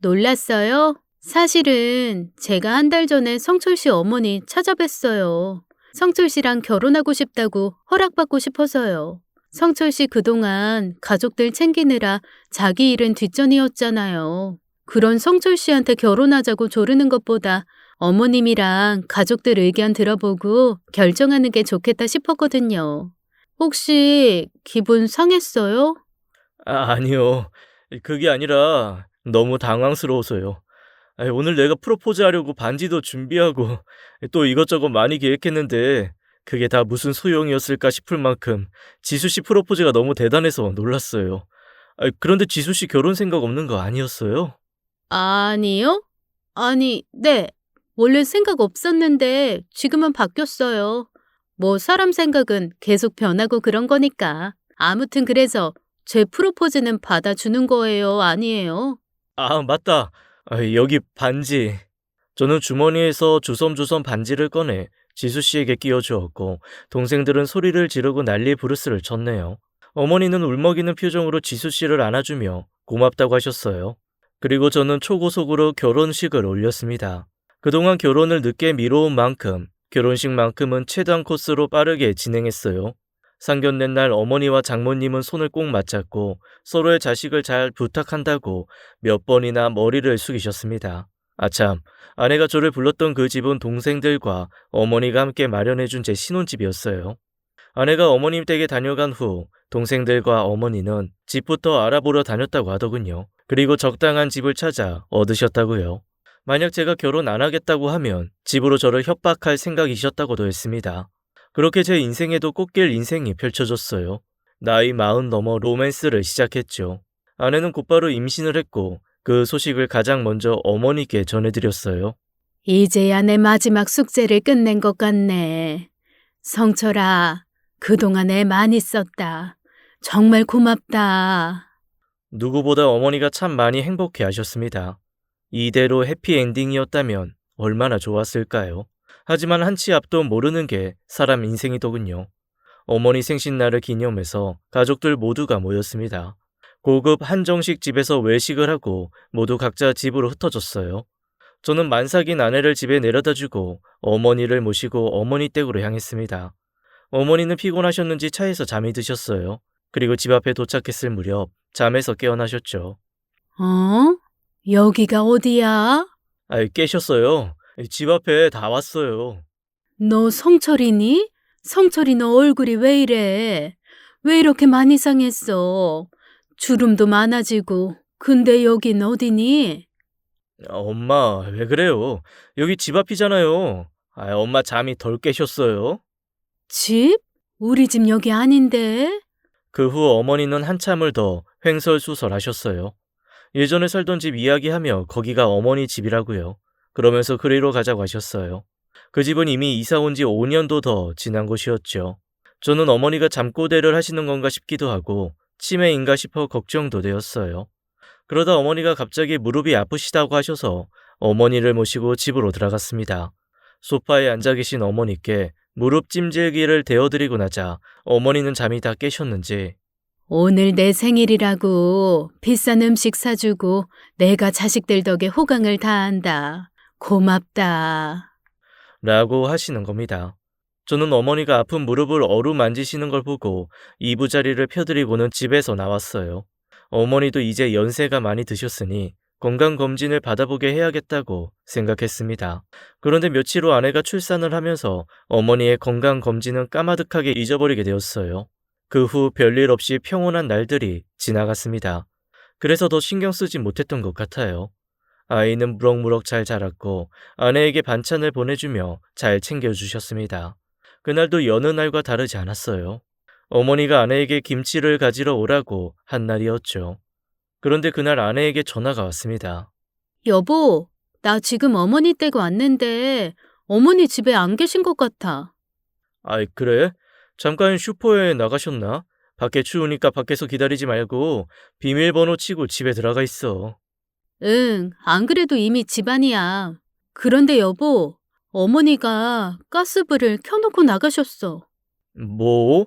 놀랐어요? 사실은 제가 한 달 전에 성철 씨 어머니 찾아뵀어요. 성철 씨랑 결혼하고 싶다고 허락받고 싶어서요. 성철 씨 그동안 가족들 챙기느라 자기 일은 뒷전이었잖아요. 그런 성철 씨한테 결혼하자고 조르는 것보다 어머님이랑 가족들 의견 들어보고 결정하는 게 좋겠다 싶었거든요. 혹시 기분 상했어요? 아니요. 그게 아니라 너무 당황스러워서요. 오늘 내가 프로포즈 하려고 반지도 준비하고 또 이것저것 많이 계획했는데 그게 다 무슨 소용이었을까 싶을 만큼 지수 씨 프로포즈가 너무 대단해서 놀랐어요. 그런데 지수 씨 결혼 생각 없는 거 아니었어요? 아니요? 아니, 네. 원래 생각 없었는데 지금은 바뀌었어요. 뭐 사람 생각은 계속 변하고 그런 거니까. 아무튼 그래서 제 프로포즈는 받아주는 거예요, 아니에요? 아, 맞다. 여기 반지. 저는 주머니에서 주섬주섬 반지를 꺼내 지수 씨에게 끼워주었고 동생들은 소리를 지르고 난리 부르스를 쳤네요. 어머니는 울먹이는 표정으로 지수 씨를 안아주며 고맙다고 하셨어요. 그리고 저는 초고속으로 결혼식을 올렸습니다. 그동안 결혼을 늦게 미뤄온 만큼 결혼식만큼은 최단 코스로 빠르게 진행했어요. 상견례 날 어머니와 장모님은 손을 꼭 맞잡고 서로의 자식을 잘 부탁한다고 몇 번이나 머리를 숙이셨습니다. 아참, 아내가 저를 불렀던 그 집은 동생들과 어머니가 함께 마련해준 제 신혼집이었어요. 아내가 어머님 댁에 다녀간 후 동생들과 어머니는 집부터 알아보러 다녔다고 하더군요. 그리고 적당한 집을 찾아 얻으셨다고요. 만약 제가 결혼 안 하겠다고 하면 집으로 저를 협박할 생각이셨다고도 했습니다. 그렇게 제 인생에도 꽃길 인생이 펼쳐졌어요. 나이 40 넘어 로맨스를 시작했죠. 아내는 곧바로 임신을 했고 그 소식을 가장 먼저 어머니께 전해드렸어요. 이제야 내 마지막 숙제를 끝낸 것 같네. 성철아, 그동안 애 많이 썼다. 정말 고맙다. 누구보다 어머니가 참 많이 행복해 하셨습니다. 이대로 해피엔딩이었다면 얼마나 좋았을까요? 하지만 한치 앞도 모르는 게 사람 인생이더군요. 어머니 생신날을 기념해서 가족들 모두가 모였습니다. 고급 한정식 집에서 외식을 하고 모두 각자 집으로 흩어졌어요. 저는 만삭인 아내를 집에 내려다주고 어머니를 모시고 어머니 댁으로 향했습니다. 어머니는 피곤하셨는지 차에서 잠이 드셨어요. 그리고 집 앞에 도착했을 무렵 잠에서 깨어나셨죠. 어? 여기가 어디야? 깨셨어요. 집 앞에 다 왔어요. 너 성철이니? 성철이 너 얼굴이 왜 이래? 왜 이렇게 많이 상했어? 주름도 많아지고. 근데 여긴 어디니? 엄마, 왜 그래요? 여기 집 앞이잖아요. 엄마 잠이 덜 깨셨어요. 집? 우리 집 여기 아닌데? 그 후 어머니는 한참을 더 횡설수설하셨어요. 예전에 살던 집 이야기하며 거기가 어머니 집이라고요. 그러면서 그리로 가자고 하셨어요. 그 집은 이미 이사 온 지 5년도 더 지난 곳이었죠. 저는 어머니가 잠꼬대를 하시는 건가 싶기도 하고 치매인가 싶어 걱정도 되었어요. 그러다 어머니가 갑자기 무릎이 아프시다고 하셔서 어머니를 모시고 집으로 들어갔습니다. 소파에 앉아 계신 어머니께 무릎 찜질기를 대어드리고 나자 어머니는 잠이 다 깨셨는지 오늘 내 생일이라고 비싼 음식 사주고 내가 자식들 덕에 호강을 다한다. 고맙다. 라고 하시는 겁니다. 저는 어머니가 아픈 무릎을 어루만지시는 걸 보고 이부자리를 펴드리고는 집에서 나왔어요. 어머니도 이제 연세가 많이 드셨으니 건강검진을 받아보게 해야겠다고 생각했습니다. 그런데 며칠 후 아내가 출산을 하면서 어머니의 건강검진은 까마득하게 잊어버리게 되었어요. 그 후 별일 없이 평온한 날들이 지나갔습니다. 그래서 더 신경 쓰지 못했던 것 같아요. 아이는 무럭무럭 잘 자랐고 아내에게 반찬을 보내주며 잘 챙겨주셨습니다. 그날도 여느 날과 다르지 않았어요. 어머니가 아내에게 김치를 가지러 오라고 한 날이었죠. 그런데 그날 아내에게 전화가 왔습니다. 여보, 나 지금 어머니 댁 왔는데 어머니 집에 안 계신 것 같아. 그래? 잠깐 슈퍼에 나가셨나? 밖에 추우니까 밖에서 기다리지 말고 비밀번호 치고 집에 들어가 있어. 응, 안 그래도 이미 집안이야. 그런데 여보, 어머니가 가스불을 켜놓고 나가셨어. 뭐?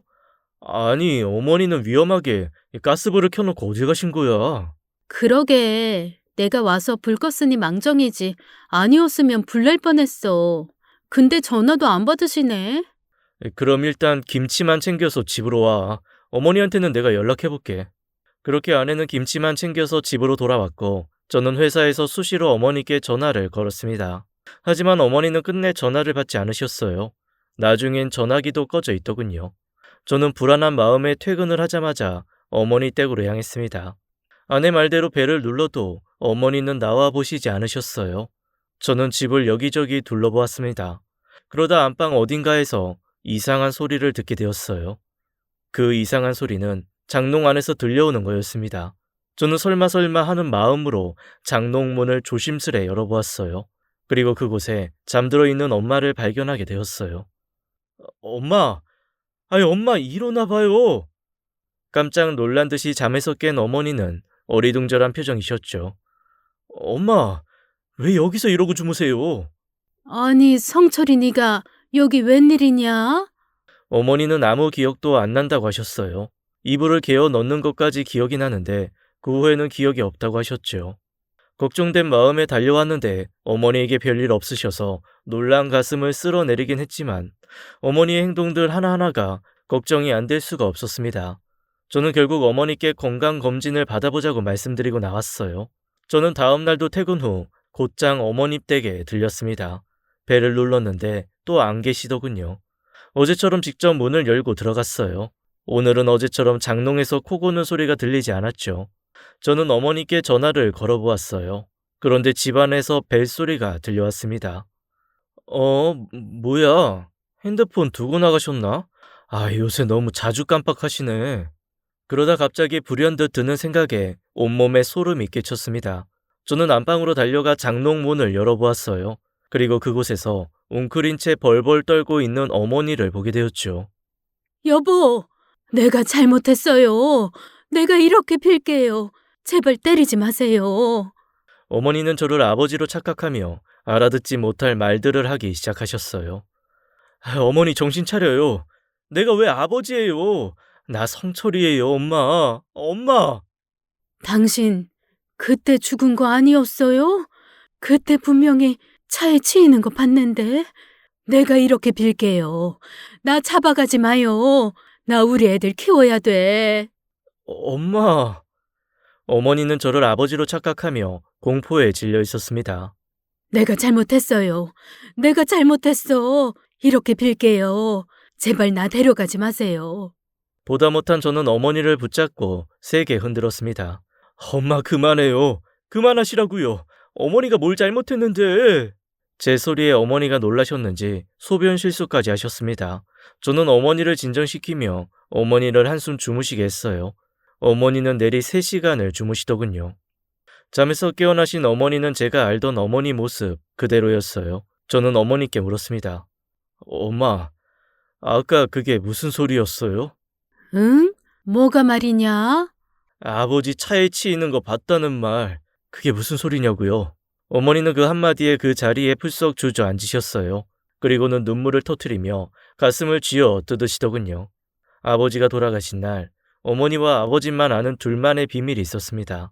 아니, 어머니는 위험하게 가스불을 켜놓고 어디 가신 거야? 그러게, 내가 와서 불 껐으니 망정이지. 아니었으면 불날 뻔했어. 근데 전화도 안 받으시네. 그럼 일단 김치만 챙겨서 집으로 와. 어머니한테는 내가 연락해볼게. 그렇게 아내는 김치만 챙겨서 집으로 돌아왔고 저는 회사에서 수시로 어머니께 전화를 걸었습니다. 하지만 어머니는 끝내 전화를 받지 않으셨어요. 나중엔 전화기도 꺼져 있더군요. 저는 불안한 마음에 퇴근을 하자마자 어머니 댁으로 향했습니다. 아내 말대로 벨을 눌러도 어머니는 나와 보시지 않으셨어요. 저는 집을 여기저기 둘러보았습니다. 그러다 안방 어딘가에서 이상한 소리를 듣게 되었어요. 그 이상한 소리는 장롱 안에서 들려오는 거였습니다. 저는 설마 하는 마음으로 장롱 문을 조심스레 열어보았어요. 그리고 그곳에 잠들어 있는 엄마를 발견하게 되었어요. 엄마! 엄마 일어나 봐요! 깜짝 놀란 듯이 잠에서 깬 어머니는 어리둥절한 표정이셨죠. 엄마, 왜 여기서 이러고 주무세요? 아니, 성철이 네가 여기 웬일이냐? 어머니는 아무 기억도 안 난다고 하셨어요. 이불을 개어 넣는 것까지 기억이 나는데 그 후에는 기억이 없다고 하셨죠. 걱정된 마음에 달려왔는데 어머니에게 별일 없으셔서 놀란 가슴을 쓸어내리긴 했지만 어머니의 행동들 하나하나가 걱정이 안 될 수가 없었습니다. 저는 결국 어머니께 건강검진을 받아보자고 말씀드리고 나왔어요. 저는 다음 날도 퇴근 후 곧장 어머니 댁에 들렸습니다. 벨을 눌렀는데 또 안 계시더군요. 어제처럼 직접 문을 열고 들어갔어요. 오늘은 어제처럼 장롱에서 코 고는 소리가 들리지 않았죠. 저는 어머니께 전화를 걸어보았어요. 그런데 집안에서 벨소리가 들려왔습니다. 뭐야? 핸드폰 두고 나가셨나? 요새 너무 자주 깜빡하시네. 그러다 갑자기 불현듯 드는 생각에 온몸에 소름이 끼쳤습니다. 저는 안방으로 달려가 장롱 문을 열어보았어요. 그리고 그곳에서 웅크린 채 벌벌 떨고 있는 어머니를 보게 되었죠. 여보, 내가 잘못했어요. 내가 이렇게 빌게요. 제발 때리지 마세요. 어머니는 저를 아버지로 착각하며 알아듣지 못할 말들을 하기 시작하셨어요. 어머니 정신 차려요. 내가 왜 아버지예요? 나 성철이에요, 엄마. 엄마! 당신 그때 죽은 거 아니었어요? 그때 분명히 차에 치이는 거 봤는데. 내가 이렇게 빌게요. 나 잡아가지 마요. 나 우리 애들 키워야 돼. 엄마! 어머니는 저를 아버지로 착각하며 공포에 질려 있었습니다. 내가 잘못했어요. 내가 잘못했어. 이렇게 빌게요. 제발 나 데려가지 마세요. 보다 못한 저는 어머니를 붙잡고 세게 흔들었습니다. 엄마 그만해요. 그만하시라고요. 어머니가 뭘 잘못했는데. 제 소리에 어머니가 놀라셨는지 소변 실수까지 하셨습니다. 저는 어머니를 진정시키며 어머니를 한숨 주무시게 했어요. 어머니는 내리 3시간을 주무시더군요. 잠에서 깨어나신 어머니는 제가 알던 어머니 모습 그대로였어요. 저는 어머니께 물었습니다. 엄마, 아까 그게 무슨 소리였어요? 응? 뭐가 말이냐? 아버지 차에 치이는 거 봤다는 말, 그게 무슨 소리냐고요? 어머니는 그 한마디에 그 자리에 풀썩 주저앉으셨어요. 그리고는 눈물을 터뜨리며 가슴을 쥐어 뜯으시더군요. 아버지가 돌아가신 날, 어머니와 아버지만 아는 둘만의 비밀이 있었습니다.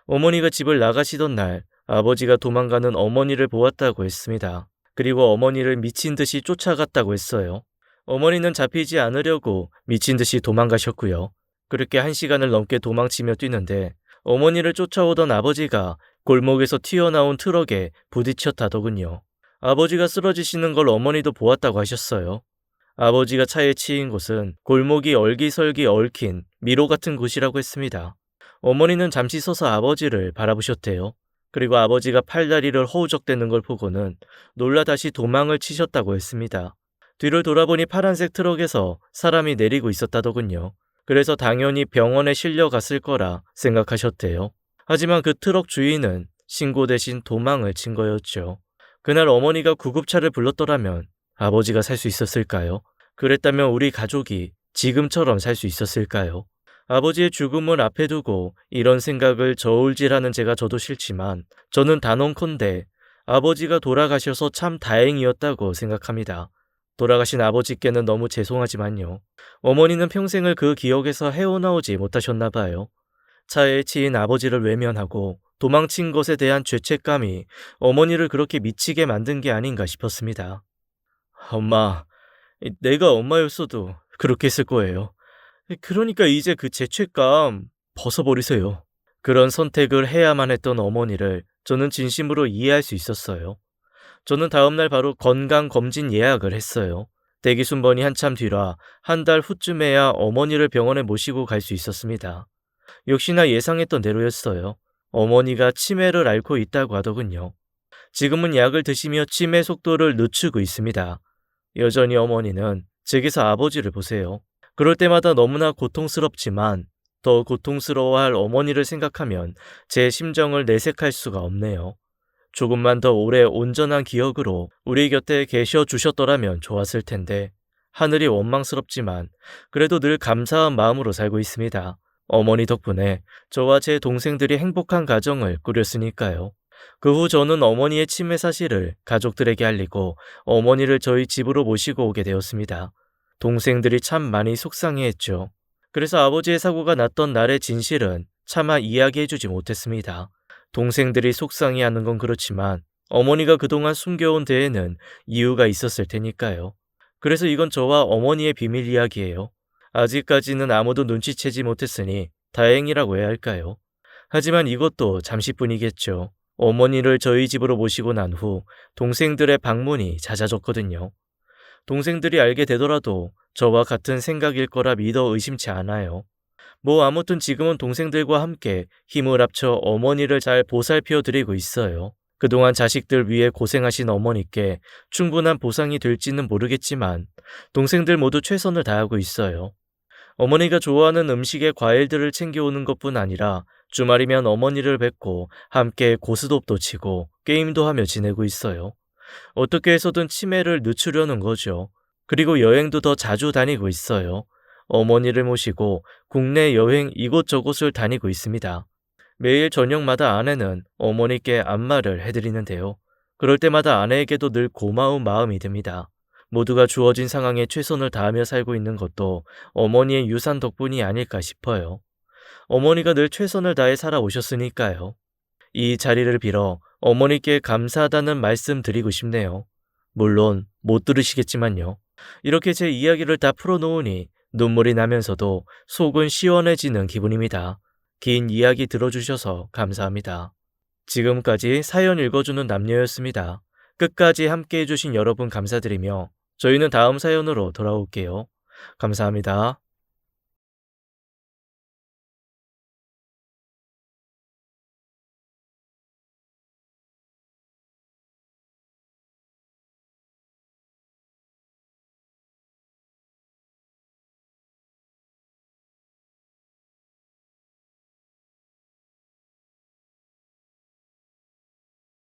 어머니가 집을 나가시던 날, 아버지가 도망가는 어머니를 보았다고 했습니다. 그리고 어머니를 미친 듯이 쫓아갔다고 했어요. 어머니는 잡히지 않으려고 미친 듯이 도망가셨고요. 그렇게 1시간을 넘게 도망치며 뛰는데 어머니를 쫓아오던 아버지가 골목에서 튀어나온 트럭에 부딪혔다더군요. 아버지가 쓰러지시는 걸 어머니도 보았다고 하셨어요. 아버지가 차에 치인 곳은 골목이 얼기설기 얽힌 미로 같은 곳이라고 했습니다. 어머니는 잠시 서서 아버지를 바라보셨대요. 그리고 아버지가 팔다리를 허우적대는 걸 보고는 놀라 다시 도망을 치셨다고 했습니다. 뒤를 돌아보니 파란색 트럭에서 사람이 내리고 있었다더군요. 그래서 당연히 병원에 실려갔을 거라 생각하셨대요. 하지만 그 트럭 주인은 신고 대신 도망을 친 거였죠. 그날 어머니가 구급차를 불렀더라면 아버지가 살 수 있었을까요? 그랬다면 우리 가족이 지금처럼 살 수 있었을까요? 아버지의 죽음을 앞에 두고 이런 생각을 저울질하는 제가 저도 싫지만 저는 단언컨대 아버지가 돌아가셔서 참 다행이었다고 생각합니다. 돌아가신 아버지께는 너무 죄송하지만요. 어머니는 평생을 그 기억에서 헤어나오지 못하셨나 봐요. 차에 치인 아버지를 외면하고 도망친 것에 대한 죄책감이 어머니를 그렇게 미치게 만든 게 아닌가 싶었습니다. 엄마, 내가 엄마였어도 그렇게 했을 거예요. 그러니까 이제 그 죄책감 벗어버리세요. 그런 선택을 해야만 했던 어머니를 저는 진심으로 이해할 수 있었어요. 저는 다음날 바로 건강검진 예약을 했어요. 대기 순번이 한참 뒤라 한 달 후쯤에야 어머니를 병원에 모시고 갈 수 있었습니다. 역시나 예상했던 대로였어요. 어머니가 치매를 앓고 있다고 하더군요. 지금은 약을 드시며 치매 속도를 늦추고 있습니다. 여전히 어머니는 제게서 아버지를 보세요. 그럴 때마다 너무나 고통스럽지만 더 고통스러워할 어머니를 생각하면 제 심정을 내색할 수가 없네요. 조금만 더 오래 온전한 기억으로 우리 곁에 계셔 주셨더라면 좋았을 텐데 하늘이 원망스럽지만 그래도 늘 감사한 마음으로 살고 있습니다. 어머니 덕분에 저와 제 동생들이 행복한 가정을 꾸렸으니까요. 그 후 저는 어머니의 치매 사실을 가족들에게 알리고 어머니를 저희 집으로 모시고 오게 되었습니다. 동생들이 참 많이 속상해했죠. 그래서 아버지의 사고가 났던 날의 진실은 차마 이야기해주지 못했습니다. 동생들이 속상해하는 건 그렇지만 어머니가 그동안 숨겨온 데에는 이유가 있었을 테니까요. 그래서 이건 저와 어머니의 비밀 이야기예요. 아직까지는 아무도 눈치채지 못했으니 다행이라고 해야 할까요? 하지만 이것도 잠시뿐이겠죠. 어머니를 저희 집으로 모시고 난 후 동생들의 방문이 잦아졌거든요. 동생들이 알게 되더라도 저와 같은 생각일 거라 믿어 의심치 않아요. 아무튼 지금은 동생들과 함께 힘을 합쳐 어머니를 잘 보살펴 드리고 있어요. 그동안 자식들 위해 고생하신 어머니께 충분한 보상이 될지는 모르겠지만 동생들 모두 최선을 다하고 있어요. 어머니가 좋아하는 음식에 과일들을 챙겨오는 것뿐 아니라 주말이면 어머니를 뵙고 함께 고스톱도 치고 게임도 하며 지내고 있어요. 어떻게 해서든 치매를 늦추려는 거죠. 그리고 여행도 더 자주 다니고 있어요. 어머니를 모시고 국내 여행 이곳저곳을 다니고 있습니다. 매일 저녁마다 아내는 어머니께 안마를 해드리는데요. 그럴 때마다 아내에게도 늘 고마운 마음이 듭니다. 모두가 주어진 상황에 최선을 다하며 살고 있는 것도 어머니의 유산 덕분이 아닐까 싶어요. 어머니가 늘 최선을 다해 살아오셨으니까요. 이 자리를 빌어 어머니께 감사하다는 말씀 드리고 싶네요. 물론 못 들으시겠지만요. 이렇게 제 이야기를 다 풀어놓으니 눈물이 나면서도 속은 시원해지는 기분입니다. 긴 이야기 들어주셔서 감사합니다. 지금까지 사연 읽어주는 남녀였습니다. 끝까지 함께 해주신 여러분 감사드리며 저희는 다음 사연으로 돌아올게요. 감사합니다.